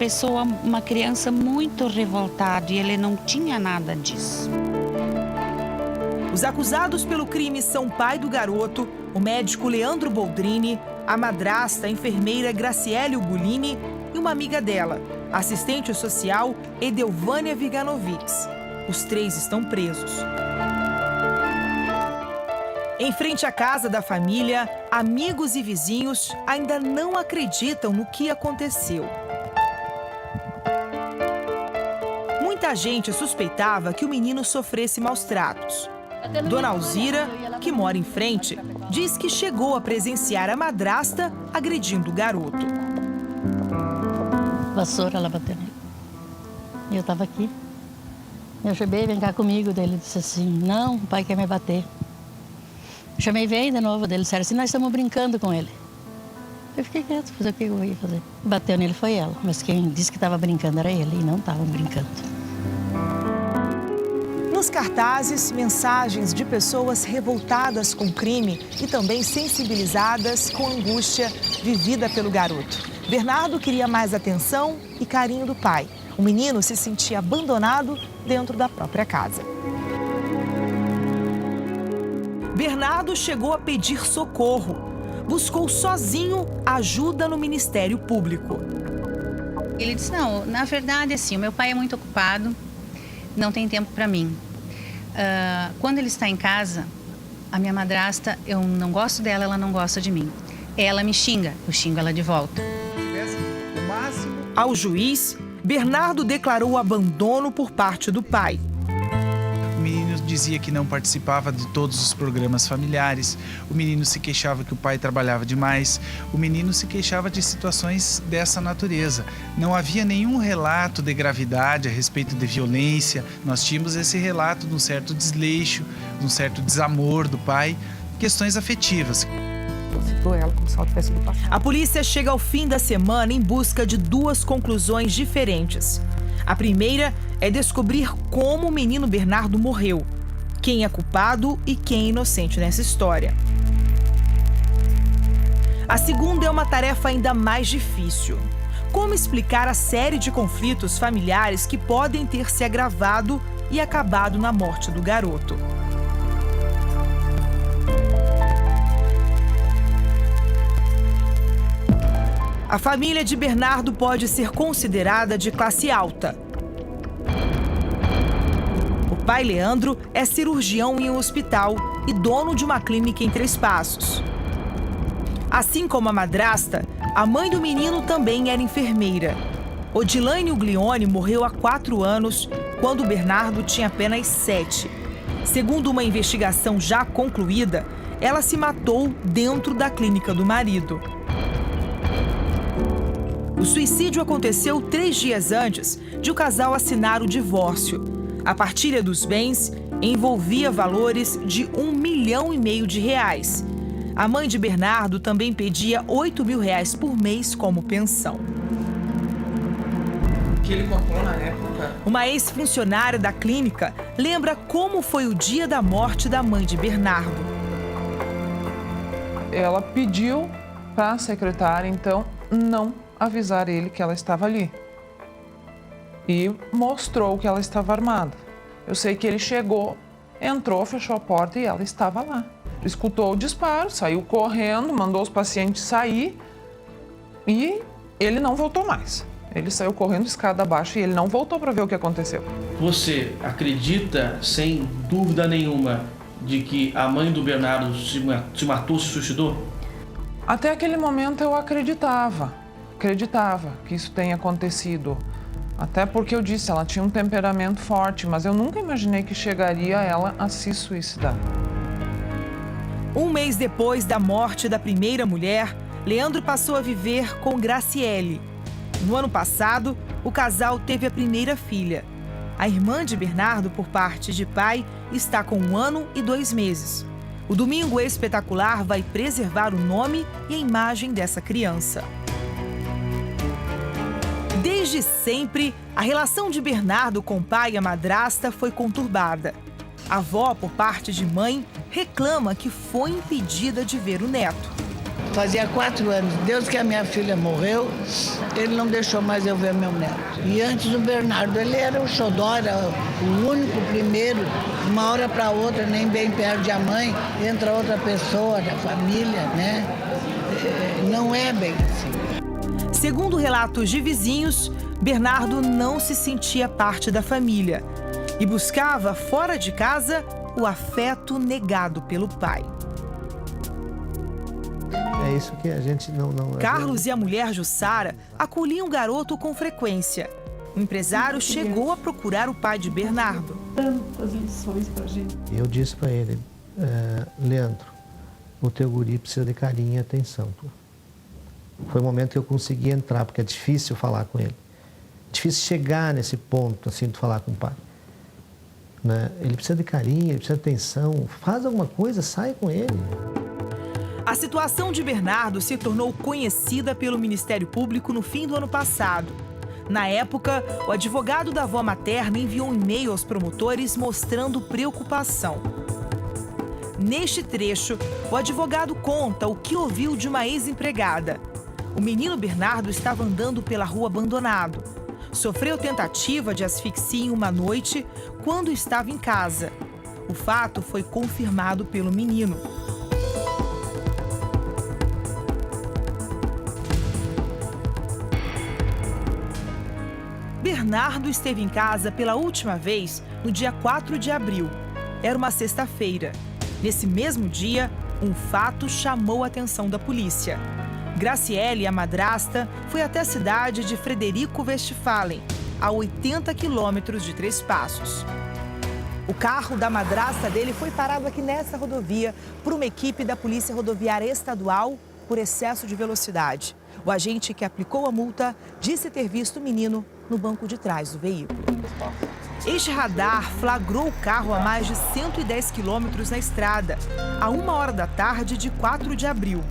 criança muito revoltada, e ele não tinha nada disso. Os acusados pelo crime são o pai do garoto, o médico Leandro Boldrini, a madrasta, a enfermeira Graciele Ugolini e uma amiga dela, a assistente social Edelvânia Viganovics. Os três estão presos. Em frente à casa da família, amigos e vizinhos ainda não acreditam no que aconteceu. Muita gente suspeitava que o menino sofresse maus tratos. Dona Alzira, que mora em frente, diz que chegou a presenciar a madrasta agredindo o garoto. Vassoura, ela bateu nele. Eu estava aqui. Eu chamei, vem cá comigo. Ele disse assim, não, o pai quer me bater. Chamei, vem de novo. Ele disse assim, nós estamos brincando com ele. Eu fiquei quieto, fazer o que eu ia fazer. Bateu nele foi ela, mas quem disse que estava brincando era ele, e não estavam brincando. Nos cartazes, mensagens de pessoas revoltadas com o crime e também sensibilizadas com a angústia vivida pelo garoto. Bernardo queria mais atenção e carinho do pai. O menino se sentia abandonado dentro da própria casa. Bernardo chegou a pedir socorro. Buscou sozinho ajuda no Ministério Público. Ele disse, não, na verdade, assim, o meu pai é muito ocupado, não tem tempo para mim. Quando ele está em casa, a minha madrasta, eu não gosto dela, ela não gosta de mim. Ela me xinga, eu xingo ela de volta. Ao juiz, Bernardo declarou o abandono por parte do pai. O menino dizia que não participava de todos os programas familiares, o menino se queixava que o pai trabalhava demais, o menino se queixava de situações dessa natureza. Não havia nenhum relato de gravidade a respeito de violência, nós tínhamos esse relato de um certo desleixo, de um certo desamor do pai, questões afetivas. A polícia chega ao fim da semana em busca de duas conclusões diferentes. A primeira é descobrir como o menino Bernardo morreu, quem é culpado e quem é inocente nessa história. A segunda é uma tarefa ainda mais difícil. Como explicar a série de conflitos familiares que podem ter se agravado e acabado na morte do garoto? A família de Bernardo pode ser considerada de classe alta. O pai, Leandro, é cirurgião em um hospital e dono de uma clínica em Três Passos. Assim como a madrasta, a mãe do menino também era enfermeira. Odilane Uglione morreu há 4 anos, quando Bernardo tinha apenas 7. Segundo uma investigação já concluída, ela se matou dentro da clínica do marido. O suicídio aconteceu 3 dias antes de o casal assinar o divórcio. A partilha dos bens envolvia valores de R$1,5 milhão de reais. A mãe de Bernardo também pedia R$8 mil por mês como pensão. Que ele contou na época. Uma ex-funcionária da clínica lembra como foi o dia da morte da mãe de Bernardo. Ela pediu para a secretária, então, não avisar ele que ela estava ali. E mostrou que ela estava armada. Eu sei que ele chegou, entrou, fechou a porta e ela estava lá. Escutou o disparo, saiu correndo, mandou os pacientes sair e ele não voltou mais. Ele saiu correndo escada abaixo e ele não voltou para ver o que aconteceu. Você acredita, sem dúvida nenhuma, de que a mãe do Bernardo se matou, se suicidou? Até aquele momento eu acreditava que isso tenha acontecido. Até porque eu disse, ela tinha um temperamento forte, mas eu nunca imaginei que chegaria ela a se suicidar. 1 mês depois da morte da primeira mulher, Leandro passou a viver com Graciele. No ano passado, o casal teve a primeira filha. A irmã de Bernardo, por parte de pai, está com 1 ano e 2 meses. O Domingo Espetacular vai preservar o nome e a imagem dessa criança. Desde sempre, a relação de Bernardo com o pai e a madrasta foi conturbada. A avó, por parte de mãe, reclama que foi impedida de ver o neto. Fazia 4 anos, desde que a minha filha morreu, ele não deixou mais eu ver meu neto. E antes o Bernardo, ele era o xodó, era o único primeiro, de uma hora para outra, nem bem perde a mãe, entra outra pessoa da família, né? Não é bem assim. Segundo relatos de vizinhos, Bernardo não se sentia parte da família e buscava, fora de casa, o afeto negado pelo pai. É isso que a gente não... Carlos e a mulher Jussara acolhiam o garoto com frequência. O empresário chegou a procurar o pai de Bernardo. Tantas lições pra gente. Eu disse para ele, Leandro, o teu guri precisa de carinho e atenção. Foi o momento que eu consegui entrar, porque é difícil falar com ele. Difícil chegar nesse ponto, assim, de falar com o pai. Né? Ele precisa de carinho, ele precisa de atenção. Faz alguma coisa, sai com ele. A situação de Bernardo se tornou conhecida pelo Ministério Público no fim do ano passado. Na época, o advogado da avó materna enviou um e-mail aos promotores mostrando preocupação. Neste trecho, o advogado conta o que ouviu de uma ex-empregada. O menino Bernardo estava andando pela rua abandonado. Sofreu tentativa de asfixia em uma noite quando estava em casa. O fato foi confirmado pelo menino. Bernardo esteve em casa pela última vez no dia 4 de abril. Era uma sexta-feira. Nesse mesmo dia, um fato chamou a atenção da polícia. Graciele, a madrasta, foi até a cidade de Frederico Westphalen, a 80 quilômetros de Três Passos. O carro da madrasta dele foi parado aqui nessa rodovia por uma equipe da Polícia Rodoviária Estadual por excesso de velocidade. O agente que aplicou a multa disse ter visto o menino no banco de trás do veículo. Este radar flagrou o carro a mais de 110 quilômetros na estrada, a 1h da tarde de 4 de abril.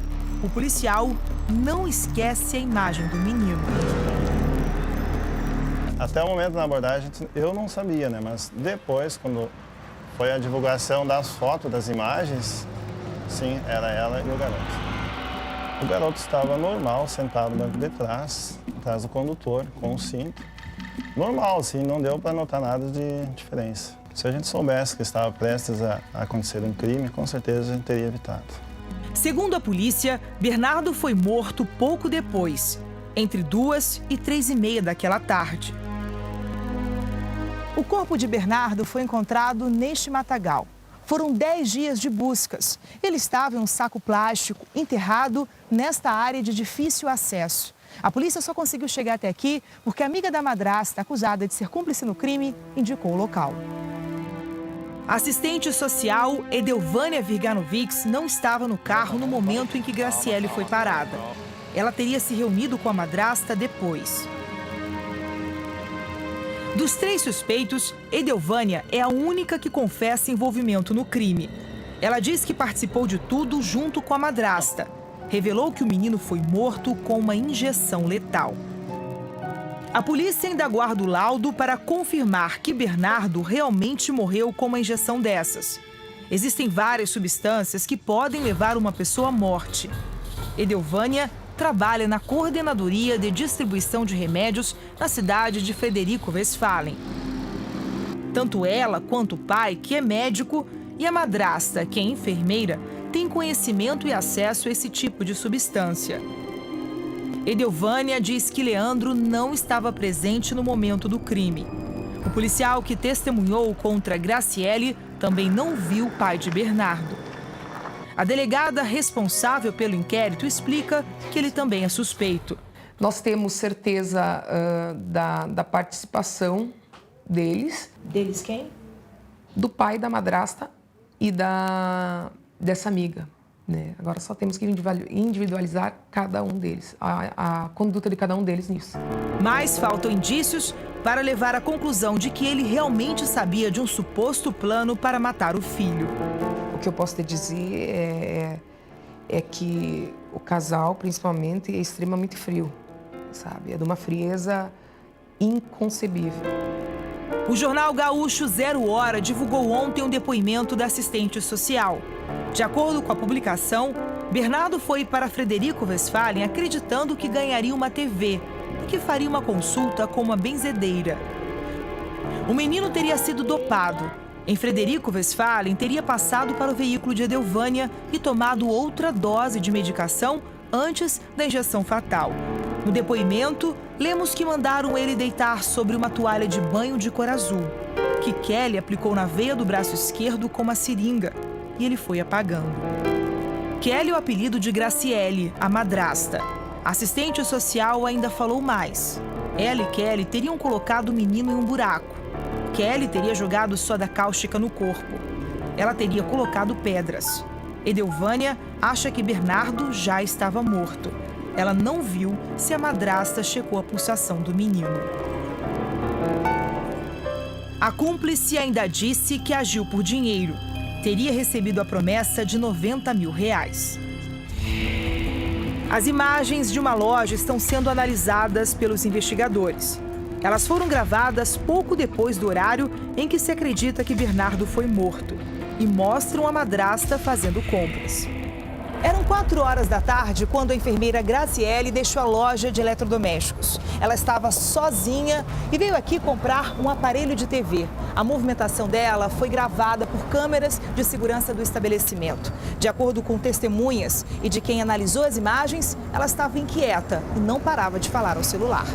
O policial não esquece a imagem do menino. Até o momento da abordagem eu não sabia, né? Mas depois, quando foi a divulgação das fotos, das imagens, sim, era ela e o garoto. O garoto estava normal, sentado no banco de trás, atrás do condutor, com o cinto. Normal, assim, não deu para notar nada de diferença. Se a gente soubesse que estava prestes a acontecer um crime, com certeza a gente teria evitado. Segundo a polícia, Bernardo foi morto pouco depois, entre 2 e 3h30 daquela tarde. O corpo de Bernardo foi encontrado neste matagal. Foram 10 dias de buscas. Ele estava em um saco plástico, enterrado nesta área de difícil acesso. A polícia só conseguiu chegar até aqui porque a amiga da madrasta, acusada de ser cúmplice no crime, indicou o local. A assistente social Edelvânia Virganovics não estava no carro no momento em que Graciele foi parada. Ela teria se reunido com a madrasta depois. Dos 3 suspeitos, Edelvânia é a única que confessa envolvimento no crime. Ela diz que participou de tudo junto com a madrasta. Revelou que o menino foi morto com uma injeção letal. A polícia ainda aguarda o laudo para confirmar que Bernardo realmente morreu com uma injeção dessas. Existem várias substâncias que podem levar uma pessoa à morte. Edelvânia trabalha na Coordenadoria de Distribuição de Remédios na cidade de Frederico Westphalen. Tanto ela quanto o pai, que é médico, e a madrasta, que é enfermeira, têm conhecimento e acesso a esse tipo de substância. Edelvânia diz que Leandro não estava presente no momento do crime. O policial que testemunhou contra Graciele também não viu o pai de Bernardo. A delegada responsável pelo inquérito explica que ele também é suspeito. Nós temos certeza da participação deles. Deles quem? Do pai da madrasta e dessa amiga. Né? Agora só temos que individualizar cada um deles, a conduta de cada um deles nisso. Mas faltam indícios para levar à conclusão de que ele realmente sabia de um suposto plano para matar o filho. O que eu posso te dizer é que o casal, principalmente, é extremamente frio, sabe? É de uma frieza inconcebível. O jornal Gaúcho Zero Hora divulgou ontem um depoimento da assistente social. De acordo com a publicação, Bernardo foi para Frederico Westphalen acreditando que ganharia uma TV e que faria uma consulta com uma benzedeira. O menino teria sido dopado. Em Frederico Westphalen, teria passado para o veículo de Edelvânia e tomado outra dose de medicação antes da injeção fatal. No depoimento, lemos que mandaram ele deitar sobre uma toalha de banho de cor azul, que Kelly aplicou na veia do braço esquerdo com uma seringa, e ele foi apagando. Kelly é o apelido de Graciele, a madrasta. A assistente social ainda falou mais. Ela e Kelly teriam colocado o menino em um buraco. Kelly teria jogado soda cáustica no corpo. Ela teria colocado pedras. Edelvânia acha que Bernardo já estava morto. Ela não viu se a madrasta checou a pulsação do menino. A cúmplice ainda disse que agiu por dinheiro. Teria recebido a promessa de R$90 mil. As imagens de uma loja estão sendo analisadas pelos investigadores. Elas foram gravadas pouco depois do horário em que se acredita que Bernardo foi morto e mostram a madrasta fazendo compras. Eram 4 horas da tarde quando a enfermeira Graciele deixou a loja de eletrodomésticos. Ela estava sozinha e veio aqui comprar um aparelho de TV. A movimentação dela foi gravada por câmeras de segurança do estabelecimento. De acordo com testemunhas e de quem analisou as imagens, ela estava inquieta e não parava de falar ao celular.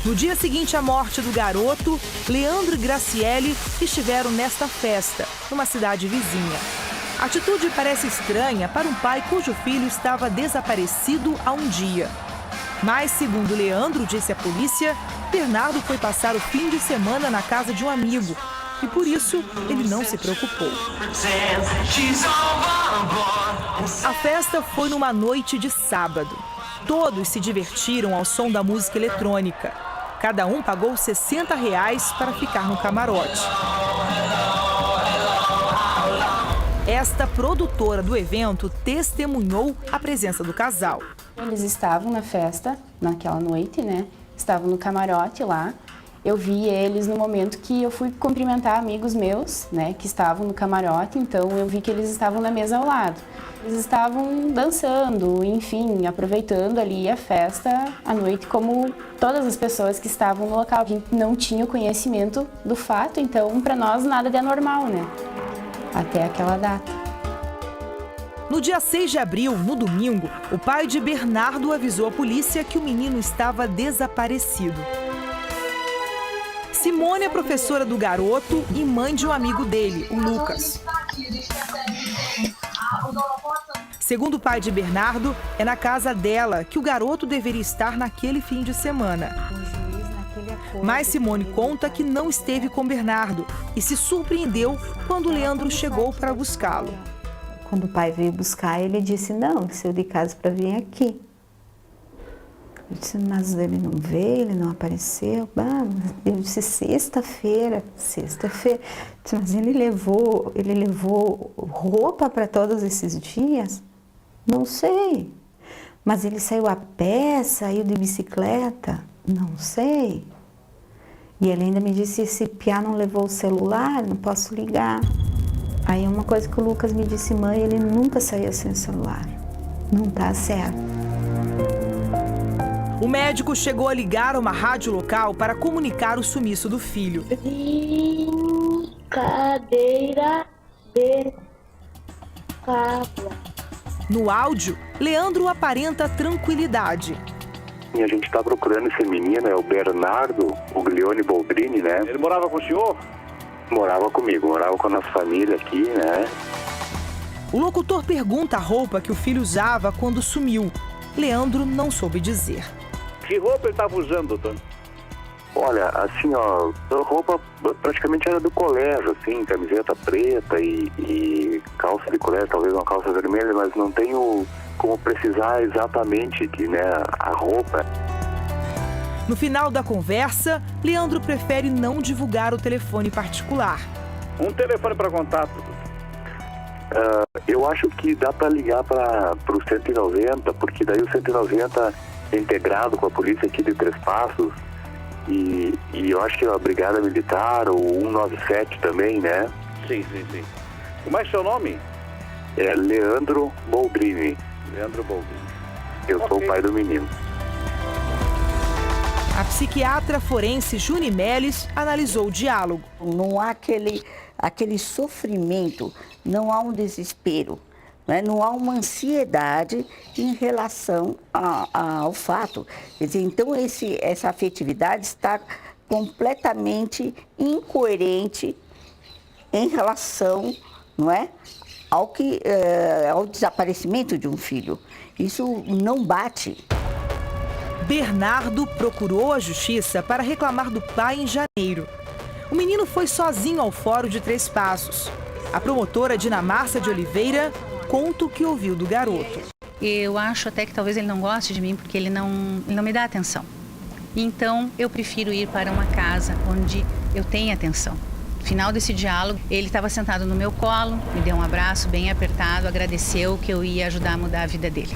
No dia seguinte à morte do garoto, Leandro e Graciele estiveram nesta festa, numa cidade vizinha. A atitude parece estranha para um pai cujo filho estava desaparecido há um dia. Mas, segundo Leandro disse à polícia, Bernardo foi passar o fim de semana na casa de um amigo e, por isso, ele não se preocupou. A festa foi numa noite de sábado. Todos se divertiram ao som da música eletrônica. Cada um pagou R$60 para ficar no camarote. Esta produtora do evento testemunhou a presença do casal. Eles estavam na festa, naquela noite, né? Estavam no camarote lá. Eu vi eles no momento que eu fui cumprimentar amigos meus, né? Que estavam no camarote, então eu vi que eles estavam na mesa ao lado. Eles estavam dançando, enfim, aproveitando ali a festa à noite, como todas as pessoas que estavam no local. A gente não tinha o conhecimento do fato, então para nós nada de anormal, né? Até aquela data. No dia 6 de abril, no domingo, o pai de Bernardo avisou a polícia que o menino estava desaparecido. Simone é professora do garoto e mãe de um amigo dele, o Lucas. Segundo o pai de Bernardo, é na casa dela que o garoto deveria estar naquele fim de semana. Mas Simone conta que não esteve com Bernardo e se surpreendeu quando Leandro chegou para buscá-lo. Quando o pai veio buscar, ele disse, não, saiu de casa para vir aqui. Eu disse, mas ele não veio, ele não apareceu. Eu disse, sexta-feira. Mas ele levou roupa para todos esses dias? Não sei. Mas ele saiu a pé, saiu de bicicleta? Não sei. E ele ainda me disse, esse piá não levou o celular, não posso ligar. Aí uma coisa que o Lucas me disse, mãe, ele nunca saía sem o celular. Não tá certo. O médico chegou a ligar uma rádio local para comunicar o sumiço do filho. Brincadeira de cabra. No áudio, Leandro aparenta tranquilidade. E a gente está procurando esse menino, é o Bernardo Guglione Boldrini, né? Ele morava com o senhor? Morava comigo, morava com a nossa família aqui, né? O locutor pergunta a roupa que o filho usava quando sumiu. Leandro não soube dizer. Que roupa ele estava usando, doutor? Olha, assim, ó, a roupa praticamente era do colégio, assim, camiseta preta e calça de colégio, talvez uma calça vermelha, mas não tenho como precisar exatamente que, né, a roupa. No final da conversa, Leandro prefere não divulgar o telefone particular. Um telefone para contato. Eu acho que dá para ligar para o 190, porque daí o 190 é integrado com a polícia aqui de Três Passos e eu acho que a Brigada Militar, o 197 também, né? Sim. Como é seu nome? É Leandro Boldrini. Leandro Boldrini. Eu sou o pai do menino. A psiquiatra forense Juni Meles analisou o diálogo. Não há aquele sofrimento, não há um desespero, né? Não há uma ansiedade em relação ao fato. Quer dizer, então, essa afetividade está completamente incoerente em relação, não é, ao desaparecimento de um filho. Isso não bate. Bernardo procurou a justiça para reclamar do pai em janeiro. O menino foi sozinho ao Fórum de Três Passos. A promotora Dinamarça de Oliveira conta o que ouviu do garoto. Eu acho até que talvez ele não goste de mim porque ele não me dá atenção. Então, eu prefiro ir para uma casa onde eu tenha atenção. final desse diálogo, ele estava sentado no meu colo, me deu um abraço bem apertado, agradeceu que eu ia ajudar a mudar a vida dele.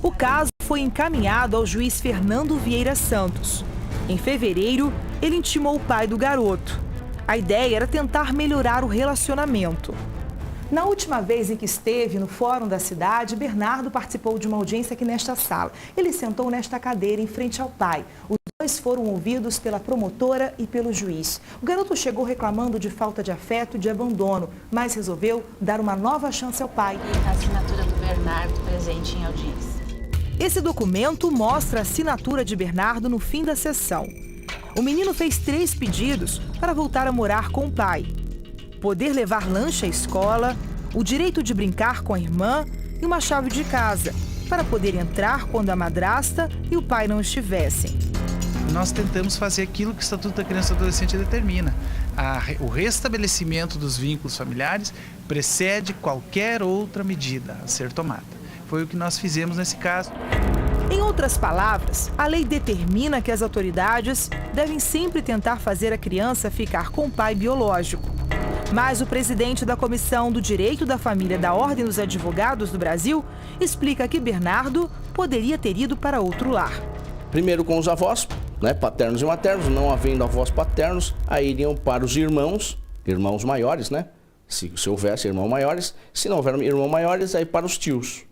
O caso foi encaminhado ao juiz Fernando Vieira Santos. Em fevereiro, ele intimou o pai do garoto. A ideia era tentar melhorar o relacionamento. Na última vez em que esteve no Fórum da Cidade, Bernardo participou de uma audiência aqui nesta sala. Ele sentou nesta cadeira em frente ao pai. Os dois foram ouvidos pela promotora e pelo juiz. O garoto chegou reclamando de falta de afeto e de abandono, mas resolveu dar uma nova chance ao pai. E a assinatura do Bernardo presente em audiência. Esse documento mostra a assinatura de Bernardo no fim da sessão. O menino fez 3 pedidos para voltar a morar com o pai. Poder levar lanche à escola, o direito de brincar com a irmã e uma chave de casa, para poder entrar quando a madrasta e o pai não estivessem. Nós tentamos fazer aquilo que o Estatuto da Criança e do Adolescente determina. O restabelecimento dos vínculos familiares precede qualquer outra medida a ser tomada. Foi o que nós fizemos nesse caso. Em outras palavras, a lei determina que as autoridades devem sempre tentar fazer a criança ficar com o pai biológico. Mas o presidente da Comissão do Direito da Família da Ordem dos Advogados do Brasil explica que Bernardo poderia ter ido para outro lar. Primeiro com os avós, né, paternos e maternos, não havendo avós paternos, aí iriam para os irmãos maiores, né? Se houvesse irmãos maiores, se não houver irmãos maiores, aí para os tios.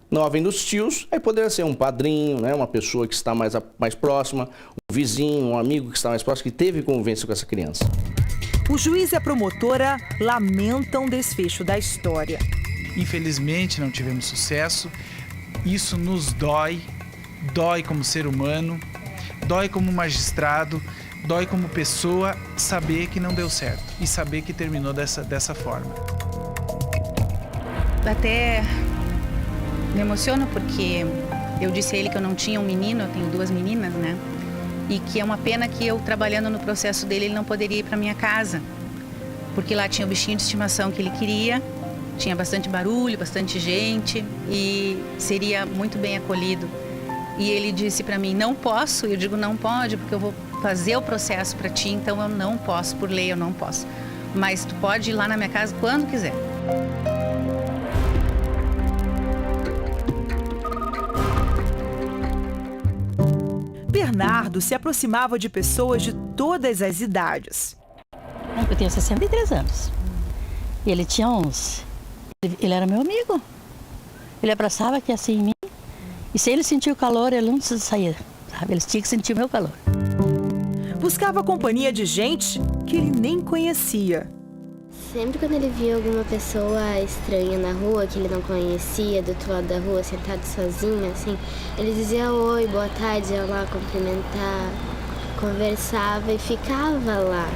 Não havendo os tios, aí poderia ser um padrinho, né, uma pessoa que está mais próxima, um vizinho, um amigo que está mais próximo, que teve convivência com essa criança. O juiz e a promotora lamentam o desfecho da história. Infelizmente não tivemos sucesso, isso nos dói como ser humano, dói como magistrado, dói como pessoa saber que não deu certo e saber que terminou dessa forma. Até me emociono porque eu disse a ele que eu não tinha um menino, eu tenho 2 meninas, né? E que é uma pena que eu, trabalhando no processo dele, ele não poderia ir para minha casa. Porque lá tinha o bichinho de estimação que ele queria, tinha bastante barulho, bastante gente e seria muito bem acolhido. E ele disse para mim, não posso. Eu digo, não pode, porque eu vou fazer o processo para ti, então eu não posso, por lei eu não posso. Mas tu pode ir lá na minha casa quando quiser. Bernardo se aproximava de pessoas de todas as idades. Eu tenho 63 anos. E ele tinha uns... Ele era meu amigo. Ele abraçava aqui assim em mim. E se ele sentia o calor, ele não saía, sabe? Ele tinha que sentir o meu calor. Buscava a companhia de gente que ele nem conhecia. Sempre quando ele via alguma pessoa estranha na rua, que ele não conhecia, do outro lado da rua, sentado sozinho, assim, ele dizia oi, boa tarde, ia lá cumprimentar, conversava e ficava lá.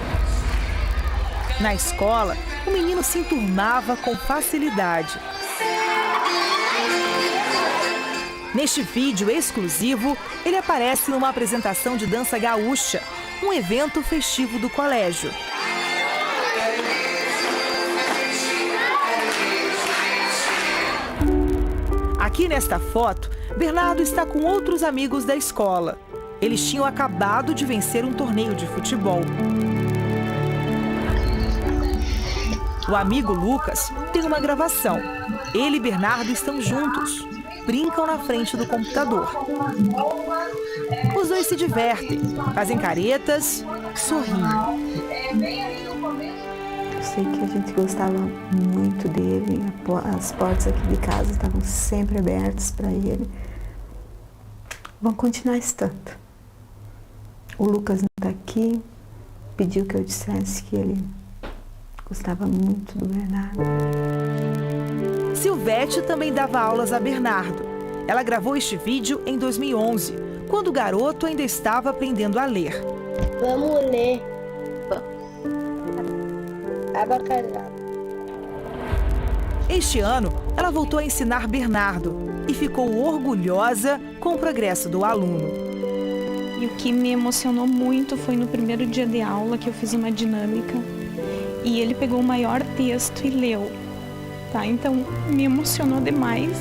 Na escola, o menino se enturmava com facilidade. Neste vídeo exclusivo, ele aparece numa apresentação de dança gaúcha, um evento festivo do colégio. Aqui nesta foto, Bernardo está com outros amigos da escola. Eles tinham acabado de vencer um torneio de futebol. O amigo Lucas tem uma gravação. Ele e Bernardo estão juntos, brincam na frente do computador. Os dois se divertem, fazem caretas, sorriem. Eu sei que a gente gostava muito dele, as portas aqui de casa estavam sempre abertas para ele. Vão continuar estando. O Lucas não está aqui, pediu que eu dissesse que ele gostava muito do Bernardo. Silvete também dava aulas a Bernardo. Ela gravou este vídeo em 2011, quando o garoto ainda estava aprendendo a ler. Vamos ler. Abacará. Este ano, ela voltou a ensinar Bernardo e ficou orgulhosa com o progresso do aluno. E o que me emocionou muito foi no primeiro dia de aula que eu fiz uma dinâmica e ele pegou o maior texto e leu, tá? Então, me emocionou demais.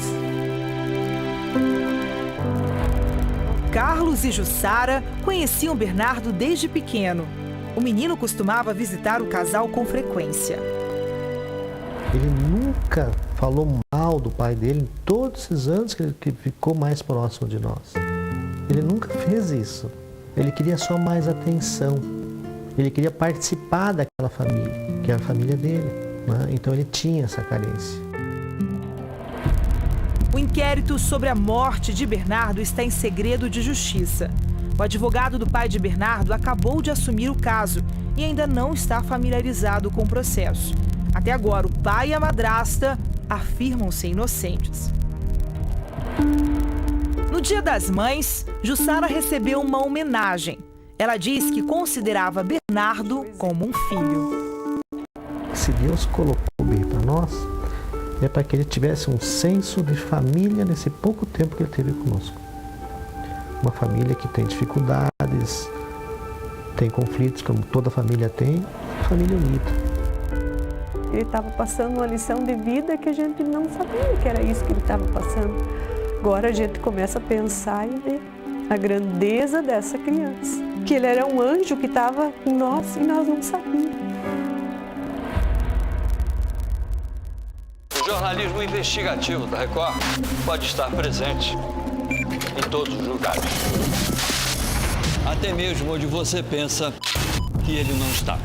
Carlos e Jussara conheciam Bernardo desde pequeno. O menino costumava visitar o casal com frequência. Ele nunca falou mal do pai dele em todos esses anos que ficou mais próximo de nós. Ele nunca fez isso. Ele queria só mais atenção. Ele queria participar daquela família, que era a família dele, né? Então ele tinha essa carência. O inquérito sobre a morte de Bernardo está em segredo de justiça. O advogado do pai de Bernardo acabou de assumir o caso e ainda não está familiarizado com o processo. Até agora, o pai e a madrasta afirmam-se inocentes. No Dia das Mães, Jussara recebeu uma homenagem. Ela diz que considerava Bernardo como um filho. Se Deus colocou bem para nós, é para que ele tivesse um senso de família nesse pouco tempo que ele teve conosco. Uma família que tem dificuldades, tem conflitos, como toda família tem, família unida. Ele estava passando uma lição de vida que a gente não sabia que era isso que ele estava passando. Agora a gente começa a pensar e ver a grandeza dessa criança. Que ele era um anjo que estava em nós e nós não sabíamos. O jornalismo investigativo da Record pode estar presente em todos os lugares. Até mesmo onde você pensa que ele não está.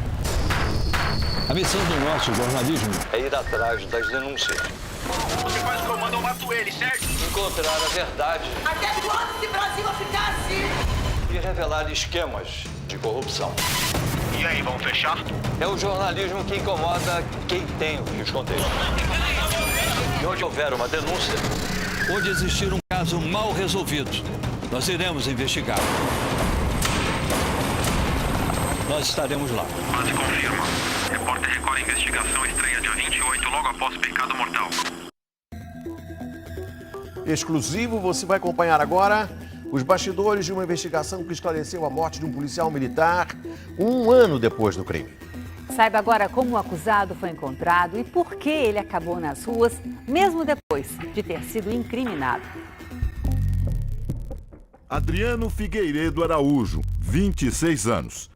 A missão do nosso jornalismo é ir atrás das denúncias. Você faz o que eu mando, eu mato ele, certo? Encontrar a verdade. Até quando esse Brasil vai ficar assim? E revelar esquemas de corrupção. E aí, vamos fechar? É o jornalismo que incomoda quem tem o que esconder. E onde houver uma denúncia, onde existir um caso mal resolvido, nós iremos investigar. Nós estaremos lá. Quase confirma. Repórter Record Investigação estreia dia 28, logo após Pecado Mortal. Exclusivo, você vai acompanhar agora os bastidores de uma investigação que esclareceu a morte de um policial militar 1 ano depois do crime. Saiba agora como o acusado foi encontrado e por que ele acabou nas ruas, mesmo depois de ter sido incriminado. Adriano Figueiredo Araújo, 26 anos.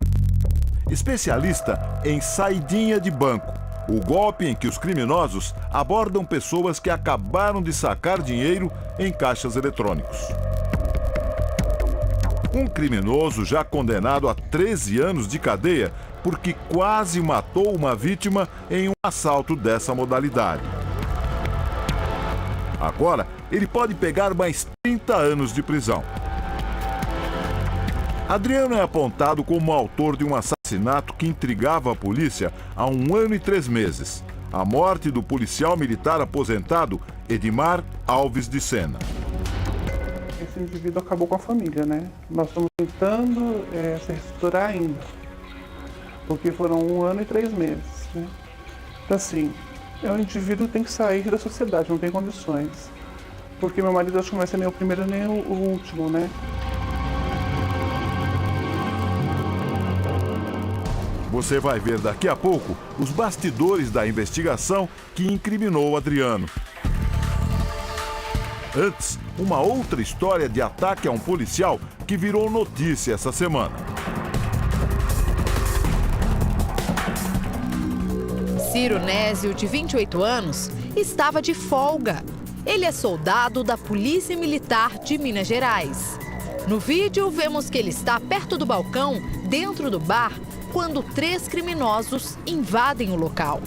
Especialista em saidinha de banco, o golpe em que os criminosos abordam pessoas que acabaram de sacar dinheiro em caixas eletrônicos. Um criminoso já condenado a 13 anos de cadeia porque quase matou uma vítima em um assalto dessa modalidade. Agora, ele pode pegar mais 30 anos de prisão. Adriano é apontado como autor de um assassinato que intrigava a polícia há 1 ano e 3 meses. A morte do policial militar aposentado Edmar Alves de Sena. Esse indivíduo acabou com a família, né? Nós estamos tentando se reestruturar ainda, porque foram 1 ano e 3 meses, né? Então, assim, o indivíduo tem que sair da sociedade, não tem condições. Porque meu marido acho que não vai ser nem o primeiro nem o último, né? Você vai ver daqui a pouco os bastidores da investigação que incriminou Adriano. Antes, uma outra história de ataque a um policial que virou notícia essa semana. Ciro Nésio, de 28 anos, estava de folga. Ele é soldado da Polícia Militar de Minas Gerais. No vídeo, vemos que ele está perto do balcão, dentro do bar, quando 3 criminosos invadem o local.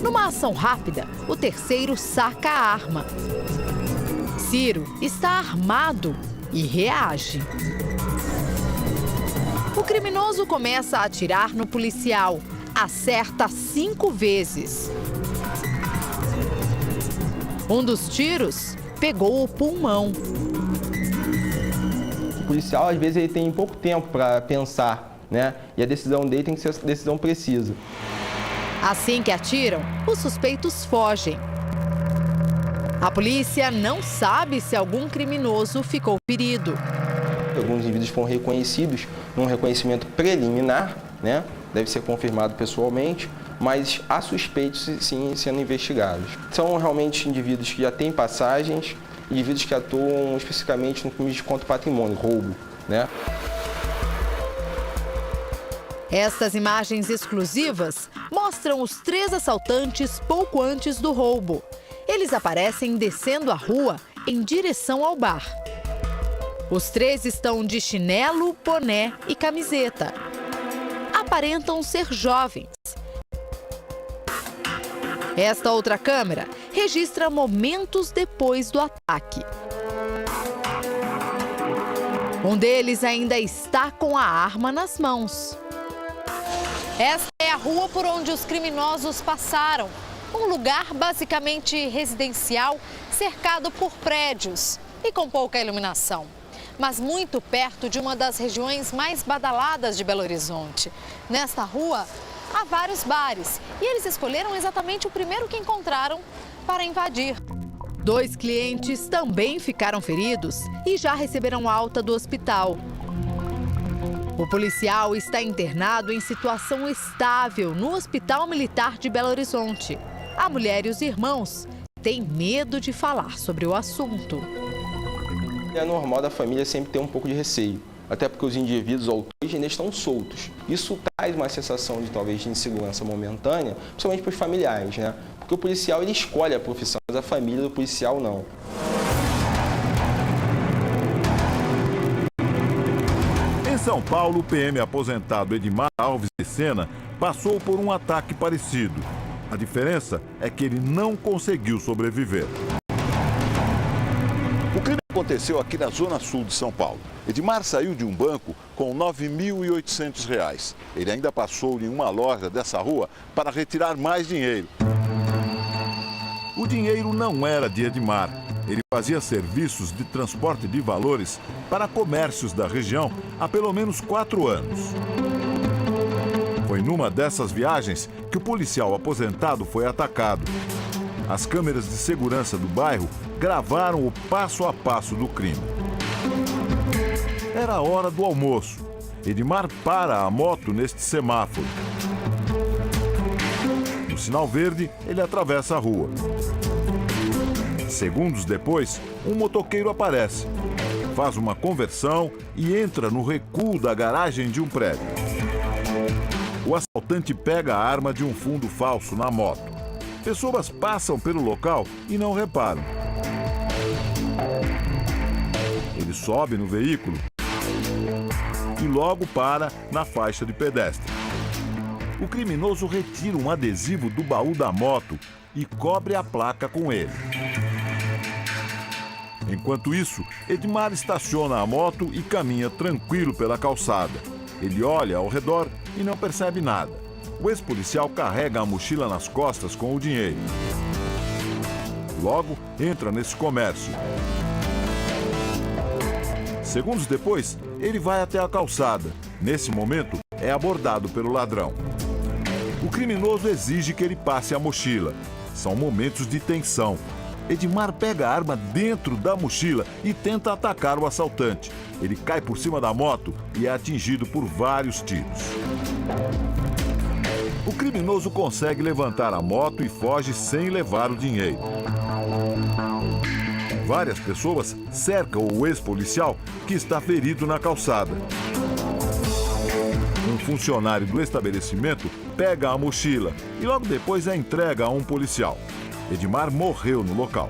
Numa ação rápida, o terceiro saca a arma. Ciro está armado e reage. O criminoso começa a atirar no policial. Acerta 5 vezes. Um dos tiros pegou o pulmão. O policial, às vezes, ele tem pouco tempo para pensar, né? E a decisão dele tem que ser decisão precisa. Assim que atiram, os suspeitos fogem. A polícia não sabe se algum criminoso ficou ferido. Alguns indivíduos foram reconhecidos num reconhecimento preliminar, né? Deve ser confirmado pessoalmente, mas há suspeitos sim sendo investigados. São realmente indivíduos que já têm passagens, indivíduos que atuam especificamente no crime de contra o patrimônio, roubo, né? Estas imagens exclusivas mostram os 3 assaltantes pouco antes do roubo. Eles aparecem descendo a rua em direção ao bar. Os 3 estão de chinelo, boné e camiseta. Aparentam ser jovens. Esta outra câmera registra momentos depois do ataque. Um deles ainda está com a arma nas mãos. Esta é a rua por onde os criminosos passaram. Um lugar basicamente residencial, cercado por prédios e com pouca iluminação. Mas muito perto de uma das regiões mais badaladas de Belo Horizonte. Nesta rua, há vários bares e eles escolheram exatamente o primeiro que encontraram para invadir. 2 clientes também ficaram feridos e já receberam alta do hospital. O policial está internado em situação estável no Hospital Militar de Belo Horizonte. A mulher e os irmãos têm medo de falar sobre o assunto. É normal da família sempre ter um pouco de receio, até porque os indivíduos autores ainda estão soltos. Isso traz uma sensação de talvez de insegurança momentânea, principalmente para os familiares, né? Porque o policial ele escolhe a profissão, mas a família do policial não. Em São Paulo, o PM aposentado Edmar Alves de Sena passou por um ataque parecido. A diferença é que ele não conseguiu sobreviver. O crime aconteceu aqui na Zona Sul de São Paulo. Edmar saiu de um banco com R$ 9.800. Ele ainda passou em uma loja dessa rua para retirar mais dinheiro. O dinheiro não era de Edmar. Ele fazia serviços de transporte de valores para comércios da região há pelo menos 4 anos. Foi numa dessas viagens que o policial aposentado foi atacado. As câmeras de segurança do bairro gravaram o passo a passo do crime. Era a hora do almoço. Edmar para a moto neste semáforo. No sinal verde, ele atravessa a rua. Segundos depois, um motoqueiro aparece, faz uma conversão e entra no recuo da garagem de um prédio. O assaltante pega a arma de um fundo falso na moto. Pessoas passam pelo local e não reparam. Ele sobe no veículo e logo para na faixa de pedestre. O criminoso retira um adesivo do baú da moto e cobre a placa com ele. Enquanto isso, Edmar estaciona a moto e caminha tranquilo pela calçada. Ele olha ao redor e não percebe nada. O ex-policial carrega a mochila nas costas com o dinheiro. Logo, entra nesse comércio. Segundos depois, ele vai até a calçada. Nesse momento, é abordado pelo ladrão. O criminoso exige que ele passe a mochila. São momentos de tensão. Edmar pega a arma dentro da mochila e tenta atacar o assaltante. Ele cai por cima da moto e é atingido por vários tiros. O criminoso consegue levantar a moto e foge sem levar o dinheiro. Várias pessoas cercam o ex-policial que está ferido na calçada. Um funcionário do estabelecimento pega a mochila e logo depois a entrega a um policial. Edmar morreu no local.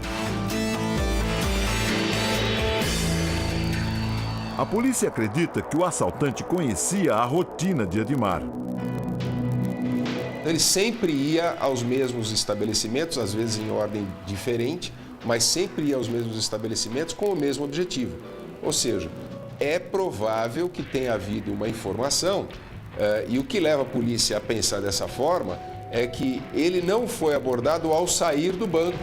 A polícia acredita que o assaltante conhecia a rotina de Edmar. Ele sempre ia aos mesmos estabelecimentos, às vezes em ordem diferente, mas sempre ia aos mesmos estabelecimentos com o mesmo objetivo. Ou seja, é provável que tenha havido uma informação, e o que leva a polícia a pensar dessa forma é que ele não foi abordado ao sair do banco.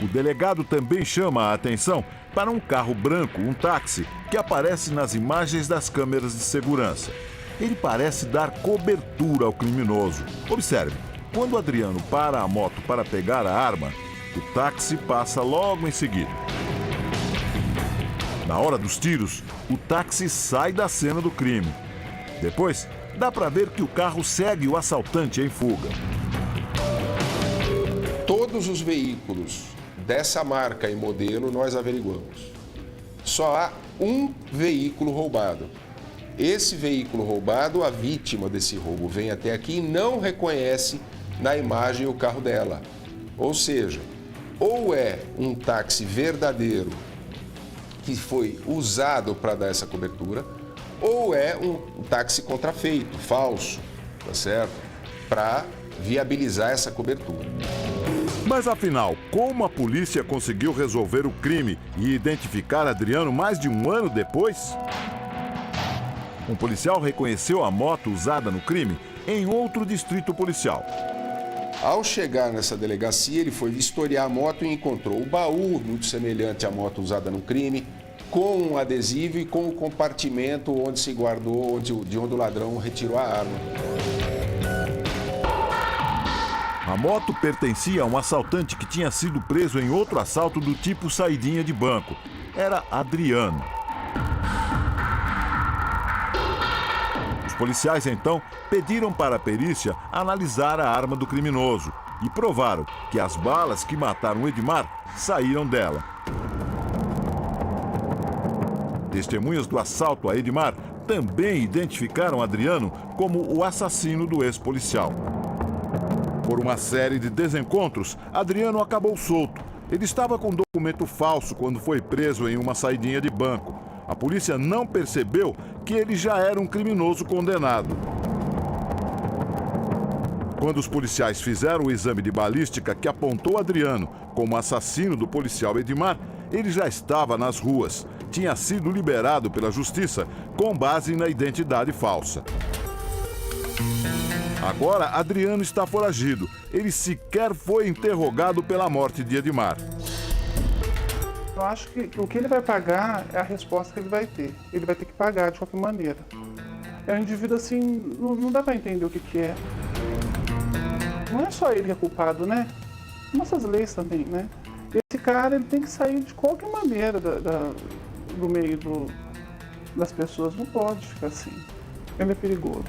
O delegado também chama a atenção para um carro branco, um táxi, que aparece nas imagens das câmeras de segurança. Ele parece dar cobertura ao criminoso. Observe, quando Adriano para a moto para pegar a arma, o táxi passa logo em seguida. Na hora dos tiros, o táxi sai da cena do crime. Depois, dá para ver que o carro segue o assaltante em fuga. Todos os veículos dessa marca e modelo nós averiguamos. Só há um veículo roubado. Esse veículo roubado, a vítima desse roubo vem até aqui e não reconhece na imagem o carro dela. Ou seja, ou é um táxi verdadeiro que foi usado para dar essa cobertura, ou é um táxi contrafeito, falso, tá certo? Para viabilizar essa cobertura. Mas afinal, como a polícia conseguiu resolver o crime e identificar Adriano mais de um ano depois? Um policial reconheceu a moto usada no crime em outro distrito policial. Ao chegar nessa delegacia, ele foi vistoriar a moto e encontrou o baú, muito semelhante à moto usada no crime, com um adesivo e com o compartimento onde se guardou, de onde o ladrão retirou a arma. A moto pertencia a um assaltante que tinha sido preso em outro assalto do tipo saidinha de banco. Era Adriano. Os policiais, então, pediram para a perícia analisar a arma do criminoso e provaram que as balas que mataram Edmar saíram dela. Testemunhas do assalto a Edmar também identificaram Adriano como o assassino do ex-policial. Por uma série de desencontros, Adriano acabou solto. Ele estava com documento falso quando foi preso em uma saidinha de banco. A polícia não percebeu que ele já era um criminoso condenado. Quando os policiais fizeram o exame de balística que apontou Adriano como assassino do policial Edmar, ele já estava nas ruas. Tinha sido liberado pela justiça com base na identidade falsa. Agora, Adriano está foragido. Ele sequer foi interrogado pela morte de Edmar. Eu acho que o que ele vai pagar é a resposta que ele vai ter. Ele vai ter que pagar de qualquer maneira. É um indivíduo assim, não dá para entender o que é. Não é só ele que é culpado, né? Nossas leis também, né? Esse cara ele tem que sair de qualquer maneira do meio das pessoas. Não pode ficar assim. Ele é perigoso.